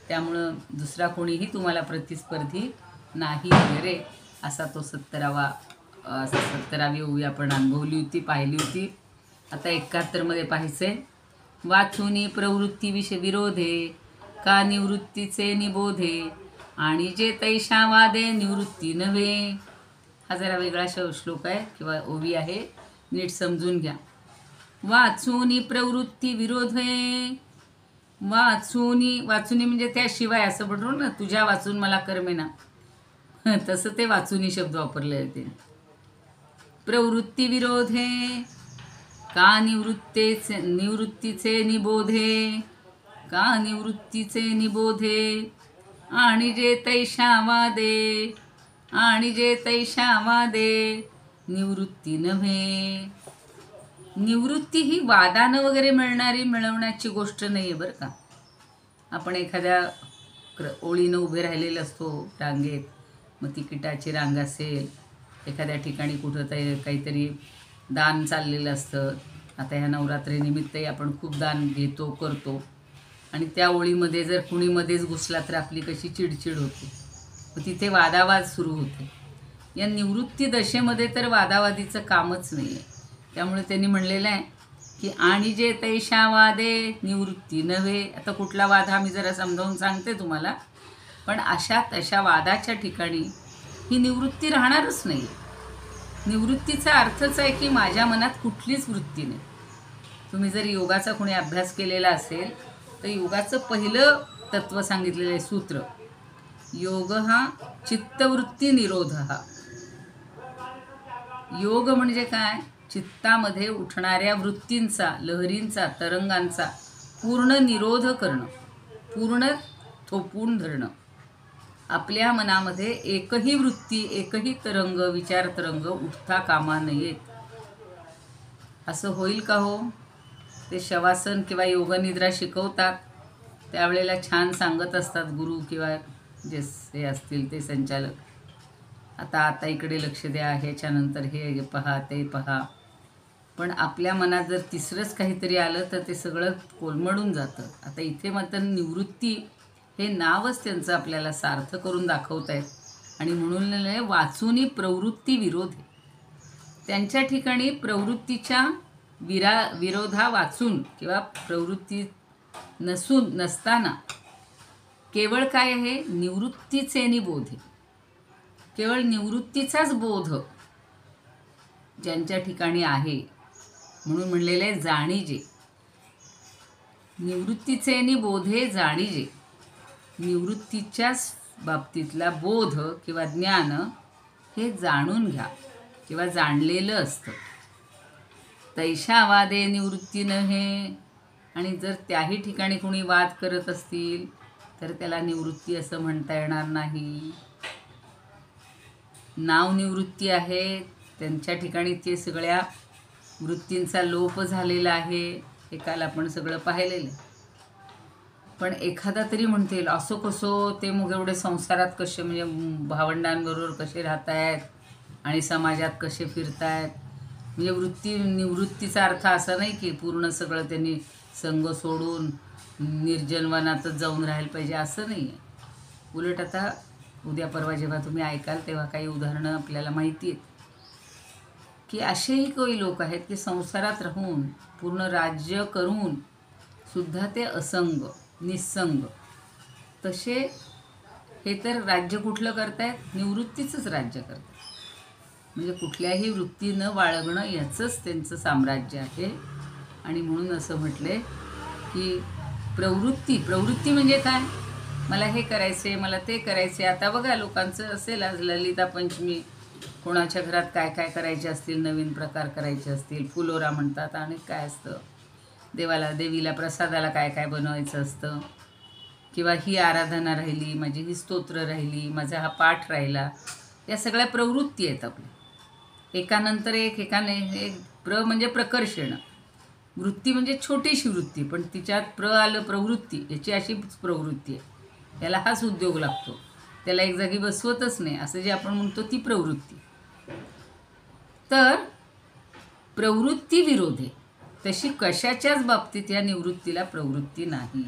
Speaker 2: त्यामुळं दुसरा कोणीही तुम्हाला प्रतिस्पर्धी नाही वगैरे, असा तो 70वी ओवी आपण अनुभवली होती, पाहिली होती. आता 71मध्ये पाहायचं आहे. वाचुनी प्रवृत्ती विरोधे का निवृत्तीचे निबोधे, आणि जे तैशा वादे निवृत्ती नव्हे. हा जरा वेगळा श्लोक आहे किंवा ओवी आहे, नीट समजून घ्या. वाचुनी प्रवृत्ती विरोधे, वाचुनी म्हणजे त्याशिवाय, असं म्हणतो ना, तुझ्या वाचून मला करमेना. तसं ते वाचूनी शब्द वापरले होते. प्रवृत्ती विरोधे का निवृत्तीचे निबोधे, का निवृत्तीचे निबोधे, आणि जे तैशावादे, आणि जे तैशावादे, निवृत्ती नव्हे. निवृत्ती ही वादानं वगैरे मिळवण्याची गोष्ट नाही आहे बरं का. आपण एखाद्या ओळीनं उभे राहिलेलं असतो रांगेत, मग तिकिटाची रांग असेल, एखाद्या ठिकाणी कुठं काहीतरी दान चाललेलं असतं. आता ह्या नवरात्रीनिमित्तही आपण खूप दान घेतो करतो, आणि त्या ओळीमध्ये जर कुणी मध्येच घुसला तर आपली कशी चिडचिड होते, मग तिथे वादावाद सुरू होते. या निवृत्ती दशेमध्ये तर वादावादीचं कामच नाही आहे. त्यामुळे त्यांनी म्हणलेलं आहे की आणि जे तैशावादे निवृत्ती नव्हे. आता कुठला वाद हा मी जरा समजावून सांगते तुम्हाला, पण अशा तशा वादाच्या ठिकाणी ही निवृत्ती राहणारच नाही. निवृत्तीचा अर्थच आहे की माझ्या मनात कुठलीच वृत्ती नाही. तुम्ही जर योगाचा कोणी अभ्यास केलेला असेल तर योगाचं पहिलं तत्त्व सांगितलेलं आहे, सूत्र, योग हा चित्तवृत्ती निरोध हा. योग म्हणजे काय? चित्तामध्ये उठणाऱ्या वृत्तींचा, लहरींचा, तरंगांचा पूर्ण निरोध करणं, पूर्ण थोपून धरणं. आपल्या मनामध्ये एकही वृत्ती, एकही तरंग, विचार तरंग उठता कामा नयेत. असं होईल का हो? ते शवासन किंवा योगनिद्रा शिकवतात त्यावेळेला छान सांगत असतात गुरु किंवा जे असतील ते संचालक, आता इकडे लक्ष द्या, ह्याच्यानंतर हे पहा, ते पहा. पण आपल्या मनात जर तिसरंच काहीतरी आलं तर ते सगळं कोलमडून जातं. आता इथे मात्र निवृत्ती हे नावच त्यांचं आपल्याला सार्थ करून दाखवत आहेत, आणि म्हणून वाचूनी प्रवृत्ती विरोधी. त्यांच्या ठिकाणी प्रवृत्तीच्या विरोधा वाचून किंवा प्रवृत्ती नसताना केवळ काय आहे? निवृत्तीचे निबोधे. केवळ निवृत्तीचाच बोध ज्यांच्या ठिकाणी आहे, म्हणून म्हणलेले जाणीजे. निवृत्तीचे निबोधे जाणीजे. निवृत्तीच्याच बाबतीतला बोध किंवा ज्ञान हे जाणून घ्या किंवा जाणलेलं असतं. तैशावादे निवृत्ती नव्हे. आणि जर त्याही ठिकाणी कोणी वाद करत असतील तर त्याला निवृत्ती असं म्हणता येणार नाही. नाव निवृत्ती आहे, त्यांच्या ठिकाणी ते सगळ्या वृत्तींचा लोप झालेला आहे. हे काल आपण सगळं पाहिलेलं. पण एखादा तरी म्हणतील असो कसो ते मग एवढे संसारात कसे, म्हणजे भावंडांबरोबर कसे राहत आहेत आणि समाजात कसे फिरत आहेत. म्हणजे निवृत्तीचा अर्थ असा नाही की पूर्ण सगळं त्यांनी संग सोडून निर्जन वनातच जाऊन राहायला पाहिजे, असं नाही आहे. उलट आता उद्या परवा जेव्हा तुम्ही ऐकाल तेव्हा काही उदाहरणं आपल्याला माहिती आहेत की असेही काही लोक आहेत की संसारात राहून पूर्ण राज्य करून सुद्धा ते असंग, निस्संग. तसे हे तर राज्य कुठलं करतायत? निवृत्तीचंच राज्य करतात. म्हणजे कुठल्याही वृत्ती न बाळगणं याचंच त्यांचं साम्राज्य आहे. आणि म्हणून असं म्हटले की प्रवृत्ती म्हणजे काय? मला हे करायचे, मला ते करायचे. आता बघा लोकांचं असेल आज ललिता पंचमी, कोणाच्या घरात काय काय करायचे असतील, नवीन प्रकार करायचे असतील, फुलोरा म्हणतात आणि काय असतं, देवीला प्रसादाला काय काय बनवायचं असतं, किंवा ही आराधना राहिली, माझी ही स्तोत्र राहिली, माझा हा पाठ राहिला. या सगळ्या प्रवृत्ती आहेत आपल्या, एकानंतर एकाने एक. म्हणजे प्रकर्षण. वृत्ती म्हणजे छोटीशी वृत्ती, पण तिच्यात आलं प्रवृत्ती, याची अशीच प्रवृत्ती आहे. याला हाच उद्योग लागतो, त्याला एक जागी बसवतच नाही, असं जे आपण म्हणतो ती प्रवृत्ती. तर प्रवृत्ती विरोधे. तशी कशाच्याच बाबतीत या निवृत्तीला प्रवृत्ती नाही.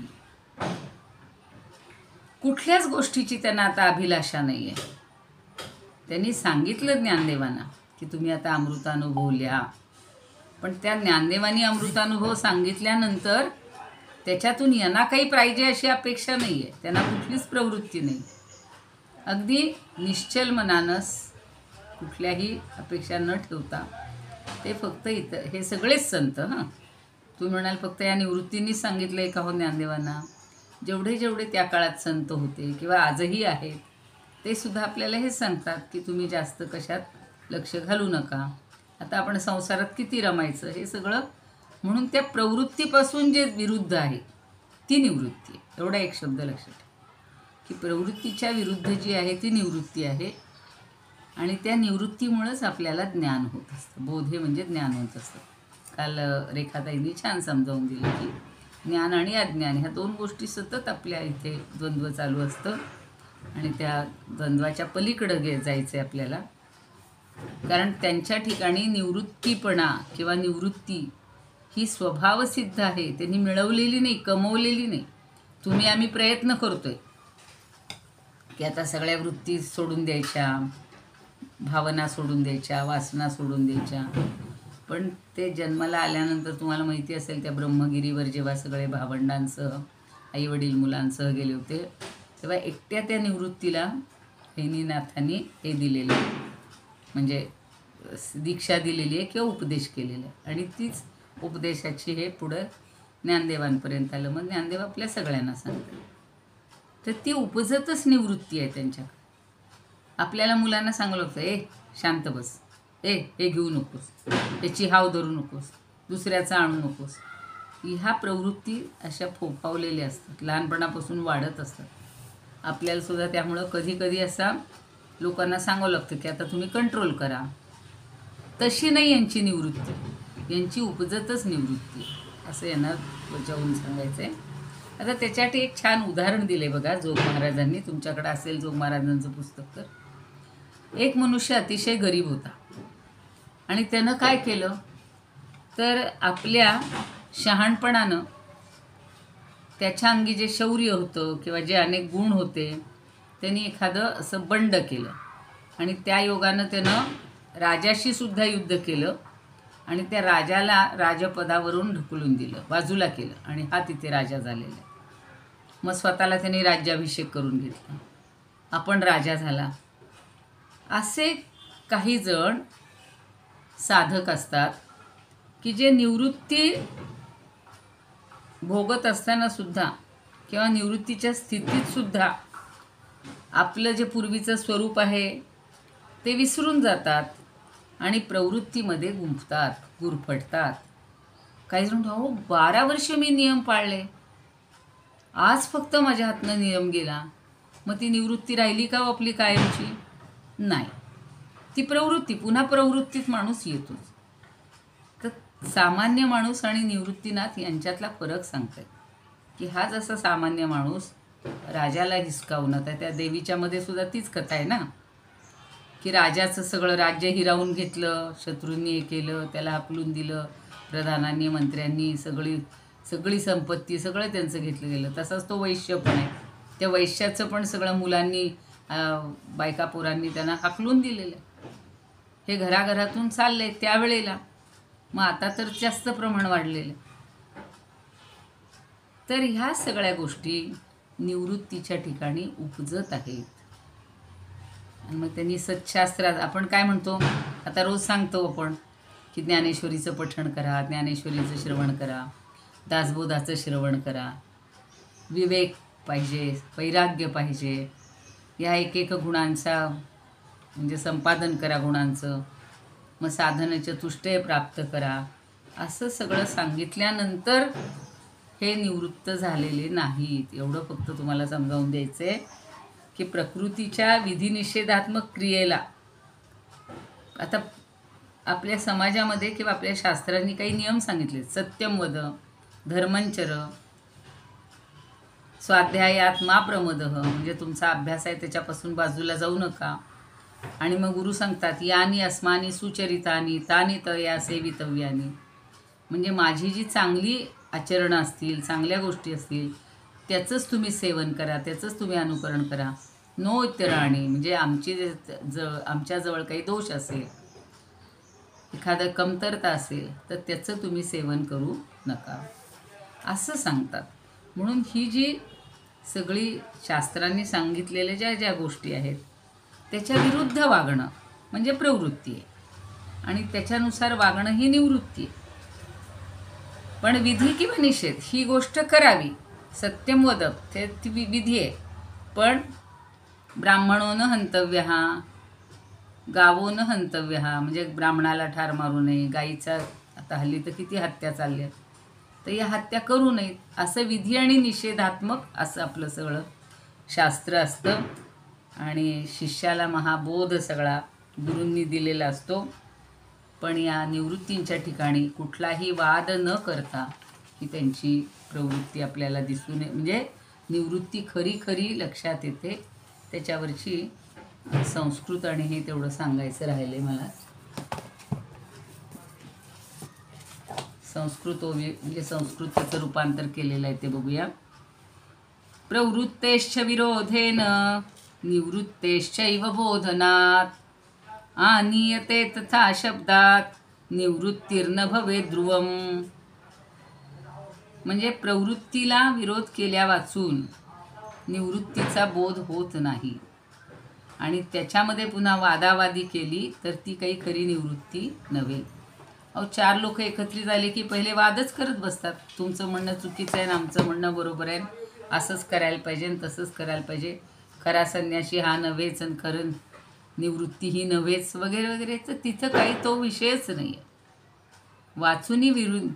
Speaker 2: कुठल्याच गोष्टीची त्यांना आता अभिलाषा नाही आहे. त्यांनी सांगितलं ज्ञानदेवांना की तुम्ही आता अमृतानुभव लिहा, पण त्या ज्ञानदेवानी अमृतानुभव सांगितल्यानंतर त्याच्यातून यांना काही पाहिजे अशी अपेक्षा नाही आहे. त्यांना कुठलीच प्रवृत्ती नाही. अगदी निश्चल मनानस कुठल्याही अपेक्षा न ठेवता ते फक्त इथं हे सगळेच संत, तुम्ही म्हणाल फक्त या निवृत्तींनीच सांगितलं आहे का हो ज्ञानदेवांना? जेवढे त्या काळात संत होते किंवा आजही आहेत ते सुद्धा आपल्याला हेच सांगतात की तुम्ही जास्त कशात लक्ष घालू नका. आता आपण संसारात किती रमायचं हे सगळं, म्हणून त्या प्रवृत्तीपासून जे विरुद्ध आहे ती निवृत्ती आहे. एवढा एक शब्द लक्षात ठेवा की प्रवृत्तीच्या विरुद्ध जी आहे ती निवृत्ती आहे. आणि त्या निवृत्तीमुळंच आपल्याला ज्ञान होत असतं. बोध हे म्हणजे ज्ञान होत असतं. काल रेखाताईंनी छान समजावून दिलं की ज्ञान आणि अज्ञान ह्या दोन गोष्टी सतत आपल्या इथे द्वंद्व चालू असतं आणि त्या द्वंद्वाच्या पलीकडं जायचं आहे आपल्याला. कारण त्यांच्या ठिकाणी निवृत्तीपणा किंवा निवृत्ती ही स्वभावसिद्ध आहे. त्यांनी मिळवलेली नाही, कमवलेली नाही. तुम्ही आम्ही प्रयत्न करतोय की आता सगळ्या वृत्ती सोडून द्यायच्या, भावना सोडून द्यायच्या, वासना सोडून द्यायच्या. पण ते जन्माला आल्यानंतर तुम्हाला माहिती असेल त्या ब्रह्मगिरीवर जेव्हा सगळे भावंडांसह आईवडील मुलांसह गेले होते तेव्हा एकट्या त्या निवृत्तीला हैनीनाथांनी हे दिलेलं आहे, म्हणजे दीक्षा दिलेली आहे किंवा उपदेश केलेला आहे. आणि तीच उपदेशाची हे पुढं ज्ञानदेवांपर्यंत आलं. मग ज्ञानदेव आपल्या सगळ्यांना सांगतात. तर ती उपजतच निवृत्ती आहे त्यांच्याकडे. आपल्याला मुलांना सांगावं लागतं, ए शांत बस, हे घेऊ नकोस, याची हाव धरू नकोस, दुसऱ्याचं आणू नकोस. ह्या प्रवृत्ती अशा फोफावलेल्या असतात, लहानपणापासून वाढत असतात. आपल्याला सुद्धा त्यामुळं कधी कधी असा लोकांना सांगावं लागतं की आता तुम्ही कंट्रोल करा. तशी नाही यांची निवृत्ती, यांची उपजतच निवृत्ती, असं यांना बजावून सांगायचं आहे. आता त्याच्यासाठी एक छान उदाहरण दिले बघा जोग महाराजांनी. तुमच्याकडे असेल जोग महाराजांचं पुस्तक तर. एक मनुष्य अतिशय गरीब होता आणि त्यानं काय केलं तर आपल्या शहाणपणानं त्याच्या अंगी जे शौर्य होतं किंवा जे अनेक गुण होते त्यांनी एखादं असं बंड केलं आणि त्या योगानं त्यानं राजाशी सुद्धा युद्ध केलं आणि त्या राजाला राजपदावरून ढकलून दिलं, बाजूला केलं आणि हा तिथे राजा झालेला. मग स्वतःला त्यांनी राज्याभिषेक करून घेतला, आपण राजा झाला. असे काही जण साधक असतात की जे निवृत्ती भोगत असताना सुद्धा किंवा निवृत्तीच्या स्थितीत सुद्धा आपलं जे पूर्वीचं स्वरूप आहे ते विसरून जातात आणि प्रवृत्तीमध्ये गुंफतात, गुरफटतात. काही जण म्हणतात, हो 12 वर्ष मी नियम पाळले, आज फक्त माझ्या हातनं नियम गेला. मग ती निवृत्ती राहिली का हो आपली कायमची? नाही, ती प्रवृत्ती, पुन्हा प्रवृत्तीत माणूस येतोच. तर सामान्य माणूस आणि निवृत्तीनाथ यांच्यातला फरक सांगतात की हा जसा सामान्य माणूस राजाला हिसकावून, आता त्या देवीच्यामध्ये सुद्धा तीच कथा आहे ना की राजाचं सगळं राज्य हिरावून घेतलं, शत्रूंनी हे केलं, त्याला हाकलून दिलं, प्रधानांनी मंत्र्यांनी सगळी संपत्ती सगळं त्यांचं घेतलं गेलं. तसाच तो वैश्य पण आहे, त्या वैश्याचं पण सगळं मुलांनी बायका पोरांनी त्यांना हाकलून दिलेलं. हे घराघरातून चाललं आहे त्यावेळेला. मग आता तर जास्त प्रमाण वाढलेलं. तर ह्या सगळ्या गोष्टी निवृत्तीच्या ठिकाणी उपजत आहेत. आणि मग त्यांनी सच्छास्त्रात आपण काय म्हणतो, आता रोज सांगतो आपण की ज्ञानेश्वरीचं पठण करा, ज्ञानेश्वरीचं श्रवण करा, दासबोधाचं श्रवण करा. विवेक पाहिजे, वैराग्य पाहिजे, या एक गुणांचा म्हणजे संपादन करा गुणांचं. मग साधन चतुष्टय प्राप्त करा. असं सगळं सांगितल्यानंतर हे निवृत्त झालेले नाहीत. एवढं फक्त तुम्हाला समजावून द्यायचं आहे की प्रकृतीच्या विधिनिषेधात्मक क्रियेला आता आपल्या समाजामध्ये किंवा आपल्या शास्त्रांनी काही नियम सांगितले. सत्यम वद, धर्मंचर, स्वाध्यायात मा प्रमदः, म्हणजे तुमचा अभ्यास आहे त्याच्यापासून बाजूला जाऊ नका. आणि मग गुरु सांगतात यानी अस्मानी सुचरितानी तानी तया सेवितव्यानी, म्हणजे माझी जी चांगली आचरणं असतील, चांगल्या गोष्टी असतील त्याचंच तुम्ही सेवन करा, त्याचंच तुम्ही अनुकरण करा. नो इतराणी, म्हणजे आमच्याजवळ काही दोष असेल, एखादं कमतरता असेल तर त्याचं तुम्ही सेवन करू नका असं सांगतात. म्हणून ही जी सगळी शास्त्रांनी सांगितलेल्या ज्या गोष्टी आहेत त्याच्या विरुद्ध वागणं म्हणजे प्रवृत्ती आहे आणि त्याच्यानुसार वागणं ही निवृत्ती आहे. पण विधी किंवा निषेध ही गोष्ट करावी, सत्यम वद ती विधी आहे, पण ब्राह्मणो न हंतव्य हा, गावो न हंतव्य हा, म्हणजे ब्राह्मणाला ठार मारू नये. गाईचा आता हल्ली तर किती हत्या चालल्या, तर या हत्या करू नयेत. असं विधी आणि निषेधात्मक असं आपलं सगळं शास्त्र असतं. आणि शिष्याला महाबोध सगळा गुरूंनी दिलेला असतो. पण या निवृत्तींच्या ठिकाणी कुठलाही वाद न करता ही त्यांची प्रवृत्ती आपल्याला दिसून म्हणजे निवृत्ती खरी खरी लक्षात येते. त्याच्यावरची संस्कृत आणि हे तेवढं सांगायचं राहिले मला. म्हणजे संस्कृतीचं रूपांतर केलेलं आहे ते बघूया. प्रवृत्तेश्च विरोधेन निवृत्तेश्चैव बोधनात आनीयते तथा शब्दात निवृत्तीर्न भवे ध्रुवम. म्हणजे प्रवृत्तीला विरोध केल्या वाचून निवृत्तीचा बोध होत नाही. आणि त्याच्यामध्ये पुन्हा वादावादी केली तर ती काही खरी निवृत्ती नव्हे. अहो 4 लोक एकत्रित आले की पहिले वादच करत बसतात. तुमचं म्हणणं चुकीचं आहे आणि आमचं म्हणणं बरोबर आहे, असंच करायला पाहिजे आणि तसंच करायला पाहिजे, खरा संन्यासी हा नव्हेच आणि खरं निवृत्ती ही नव्हेच वगैरे वगैरे. तर तिथं काही तो विषयच नाही आहे. वाचुनी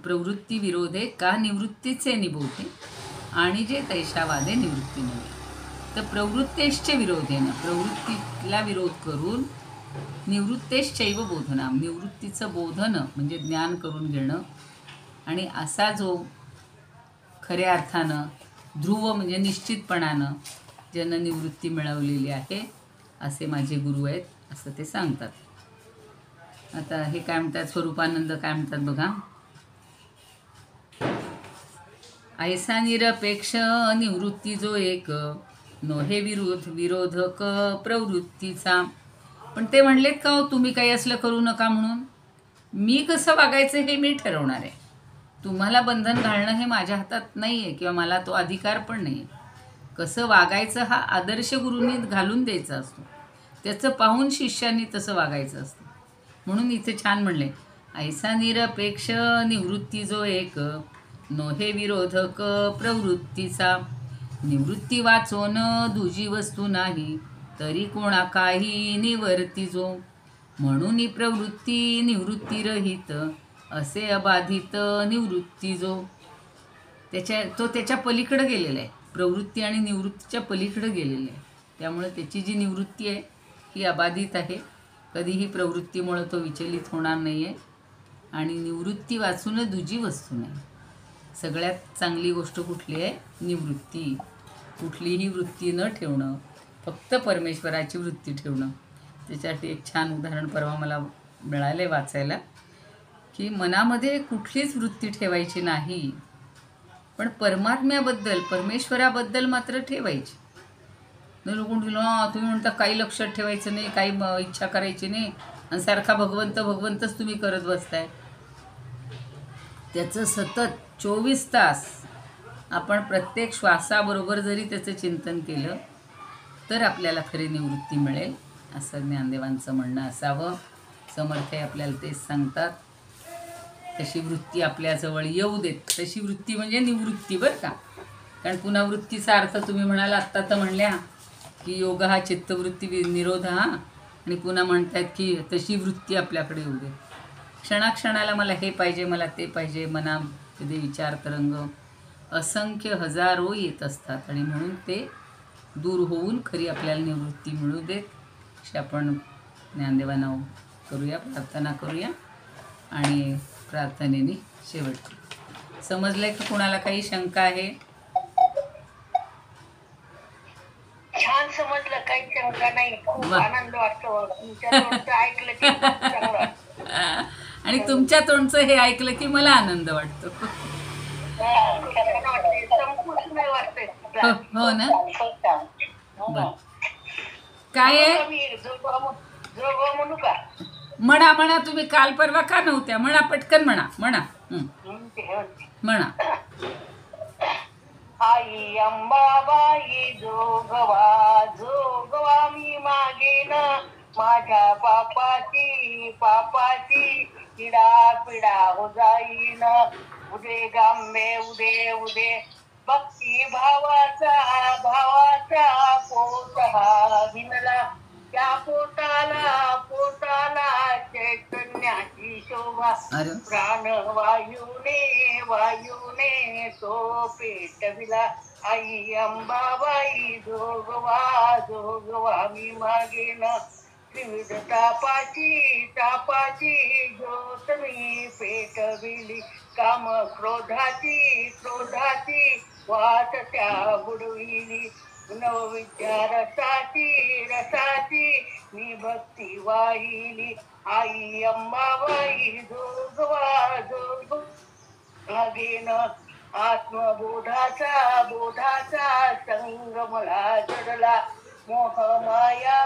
Speaker 2: प्रवृत्ती विरोधे का निवृत्तीचे निभवते आणि जे तैशावादे निवृत्ती नव्हे. तर प्रवृत्तेश्च विरोधेनं प्रवृत्तीला विरोध करून निवृत्तेश्चैव बोधनाम निवृत्तीचं बोधन म्हणजे ज्ञान करून घेणं. आणि असा जो खऱ्या अर्थानं ध्रुव म्हणजे निश्चितपणानं ज्यानं निवृत्ती मिळवलेली आहे असे माझे गुरु आहेत असं ते सांगतात. आता हे काय म्हणतात, स्वरूपानंद काय म्हणतात बघा. ऐसा निरपेक्ष निवृत्ती जो एक नोहे विरोधक प्रवृत्तीचा. पण ते म्हणलेत का हो तुम्ही काही असलं करू नका म्हणून. मी कसं वागायचं हे मी ठरवणार आहे. तुम्हाला बंधन घालणं हे माझ्या हातात नाही आहे किंवा मला तो अधिकार पण नाही आहे. कसं वागायचं हा आदर्श गुरूंनी घालून द्यायचा असतो. त्याचं पाहून शिष्यांनी तसं वागायचं असतं. म्हणून इथे छान म्हणले, ऐसा निरपेक्ष निवृत्ती जो एक नोहे विरोधक प्रवृत्तीचा. निवृत्ती वाचोन दुजी वस्तू नाही तरी कोणा काही निवर्ती जो. म्हणून प्रवृत्ती निवृत्ती रहित असे अबाधित निवृत्ती जो. तो त्याच्या पलीकडे गेलेला आहे. प्रवृत्ती आणि निवृत्तीच्या पलीकडे गेलेला आहे. त्यामुळे त्याची जी निवृत्ती आहे ही अबाधित आहे. कधीही प्रवृत्तीमुळे तो विचलित होणार नाही आहे. आणि निवृत्ती वाचून दुजी वस्तू नाही. सगळ्यात चांगली गोष्ट कुठली आहे? निवृत्ती. कुठलीही वृत्ती न ठेवणं, फक्त परमेश्वराची वृत्ती ठेवणं. त्याच्यासाठी एक छान उदाहरण परवा मला मिळाले वाचायला, की मनामध्ये कुठलीच वृत्ती ठेवायची नाही, पण परमात्म्याबद्दल परमेश्वराबद्दल मात्र ठेवायची. न लोक तुम्ही म्हणता काही लक्षात ठेवायचं नाही, काही इच्छा करायची नाही आणि सारखा भगवंतच तुम्ही करत बसताय. त्याचं सतत 24 तास आपण प्रत्येक श्वासाबरोबर जरी त्याचं चिंतन केलं तर आपल्याला खरी निवृत्ती मिळेल असं ज्ञानदेवांचं म्हणणं असावं. समर्थ आपल्याला तेच सांगतात. तशी वृत्ती आपल्याजवळ येऊ देत. तशी वृत्ती म्हणजे निवृत्ती बरं का. कारण पुन्हा वृत्तीचा अर्थ तुम्ही म्हणाला आत्ता तर म्हणल्या की योग हा चित्तवृत्ती निरोध हा, आणि पुन्हा म्हणतात की तशी वृत्ती आपल्याकडे येऊ दे. क्षणाक्षणाला मला हे पाहिजे, मला ते पाहिजे, मनामध्ये विचार तरंग असंख्य हजारो येत असतात. आणि म्हणून ते दूर होऊन खरी आपल्याला निवृत्ती मिळू देत अशी आपण ज्ञानदेवांना करूया, प्रार्थना करूया. आणि प्रार्थनेने शेवट करू. समजलंय का? कोणाला काही शंका आहे?
Speaker 1: छान समजलं, काही शंका नाही. खूप आनंद वाटतो तुमच्या तोंडचं ऐकलं की चांगलं वाटतं.
Speaker 2: आणि तुमच्या तोंडचं हे ऐकलं की मला आनंद वाटतो. हो ना. बर काय आहे?
Speaker 1: म्हणू का?
Speaker 2: म्हणा म्हणा. तुम्ही काल परवा का नव्हत्या? म्हणा पटकन म्हणा. म्हणा म्हणा.
Speaker 1: आई अंबाबाई जोगवा जोगवा मी मागेन माझ्या पापाची पिडा पिडा हो जाईन. उदे गांबे उदे उदे भक्ती भावाचा पोत हा वायूने तो पेटविला. आई अंबाबाई जोगवा मी मागेन. त्रिविध तापाची ज्योत मी पेटविली. काम क्रोधाची वाट त्या बुडविली. नवविद्या रसाची मी भक्ती वाहिली. आई अंबाबाई जोगवा लागेन. बोधाचा संग मला जडला. मोह माया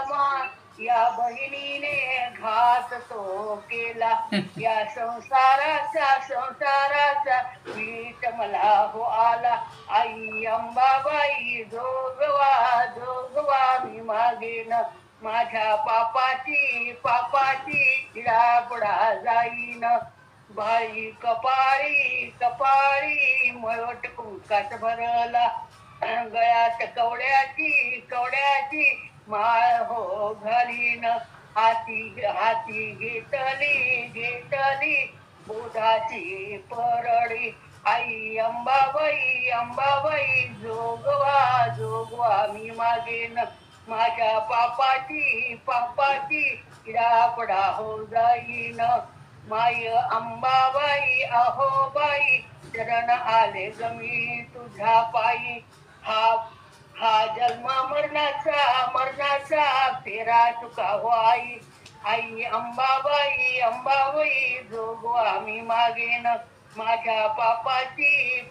Speaker 1: या बहिणीने घात तो केला. या संसाराचा वीट मला हो आला. आई अंबाबाई जोगवा मी मागेन. माझ्या पापाची चिडापडा जाईन. बाई कपाळी मळवट कुंकात भरला. गळ्यात कवड्याची माळ हो घालीन. हाती घेतली बोधाची परडी. आई अंबाबाई जोगवा मी मागेन. माझ्या पापाची किडापडा हो जाईन. माय अंबाबाई अहोबाई चरण आले गमी तुझ्या पायी. हा जन्म मरणाचा फेरा चुका हो आई. आई अंबाबाई जोगवा मी मागेन. माझ्या पापाची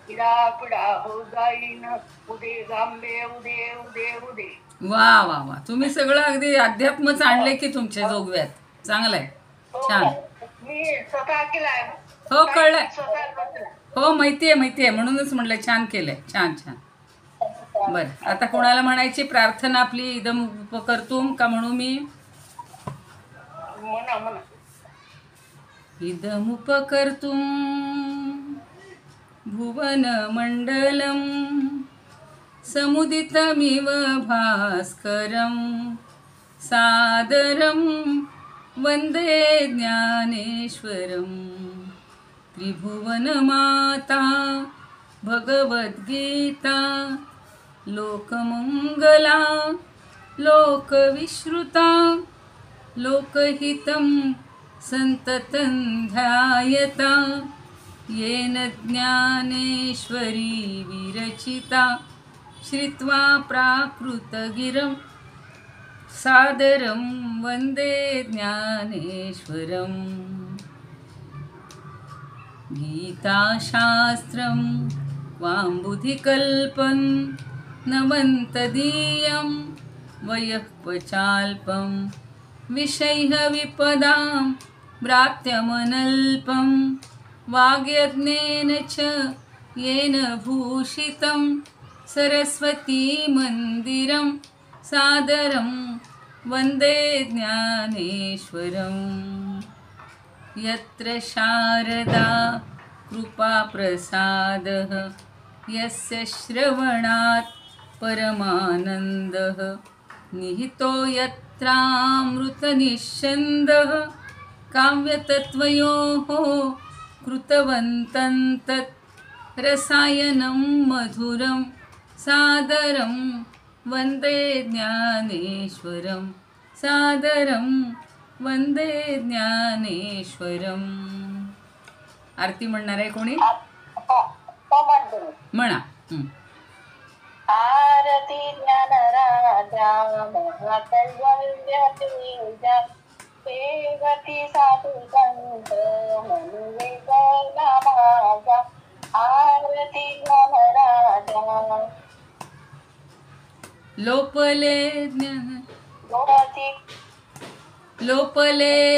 Speaker 1: पिडा हो जाईन. उदे गांबे उदे.
Speaker 2: वा वा वा, तुम्ही सगळं अगदी अध्यात्मच आणले की तुमच्या जोगव्यात. चांगलंय, छान.
Speaker 1: मी स्वतः केलाय.
Speaker 2: हो, कळलंय.
Speaker 1: स्वतः
Speaker 2: हो, माहितीये म्हणूनच म्हणलं छान केलंय. छान. बर, आता कोणाला म्हणायची प्रार्थना आपली? इदम उपकर्तुम का म्हणू मी?
Speaker 1: म्हणा.
Speaker 2: इदम उपकर्तुम भुवन मंडलम समुदितमिव भास्करम सादरम वंदे ज्ञानेश्वरम. त्रिभुवनमाता भगवद्गीता लोकमंगला लोकविश्रुता लोकहितं संततं ध्यायता. येन ज्ञानेश्वरी विरचिता श्रुत्वा प्राकृतगिरं सादरं वन्दे ज्ञानेश्वरम्. गीताशास्त्रं वाम्बुधिकल्पं नवन्तदीयं वयःपचाल्पं विषयः विपदां भ्रात्यमनल्पं. वाग्यज्ञेन च येन भूषितं सरस्वती मंदिरं सादरं वन्दे ज्ञानेश्वरम्. यत्र शारदा कृपाप्रसादः यस्य श्रवणात् परमानन्दः. निहितो यत्रामृतनिःस्यन्दः काव्यतत्त्वयोः कृतवन्तं तत् रसायनं मधुरं सादरं वन्दे ज्ञानेश्वरं. सादरं वंदे ज्ञानेश्वरम्. आरती म्हणणार आहे कोणी? म्हणा.
Speaker 1: आरती ज्ञानराजा महाकैवल्य तेजा गती साधू संत मनवेगला माझा. आरती ज्ञानराजा.
Speaker 2: लोपले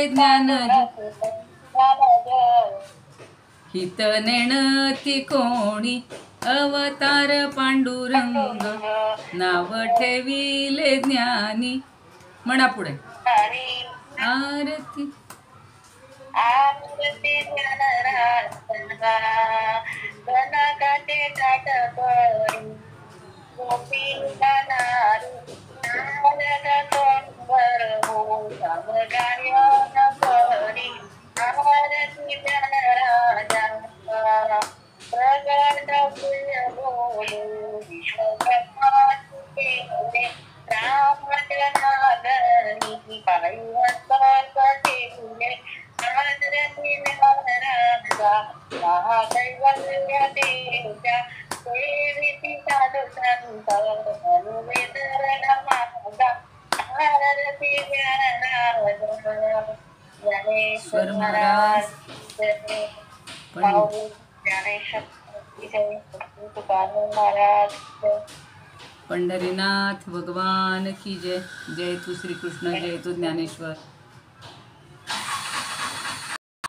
Speaker 2: ज्ञान हित नेणती कोणी अवतार पांडुरंग नाव ठेविले ज्ञानी. म्हणा पुढे. आरती
Speaker 1: ज्ञानराजा गणकाचे ताटकरी गोपी गाणारी समगायन करी. आरती ज्ञानराजा राम जनार्दनी पायी महादैवल्य देवच्या सेविती साधू संत अनुवेदन माझा भारती ज्ञानार्दन ज्ञानेश्वर महाराज जय. पाहू ज्ञानेश्वर जय. तुकाराम महाराज जय.
Speaker 2: पंढरीनाथ भगवान की जय. जय तू श्रीकृष्ण, जय तू ज्ञानेश्वर.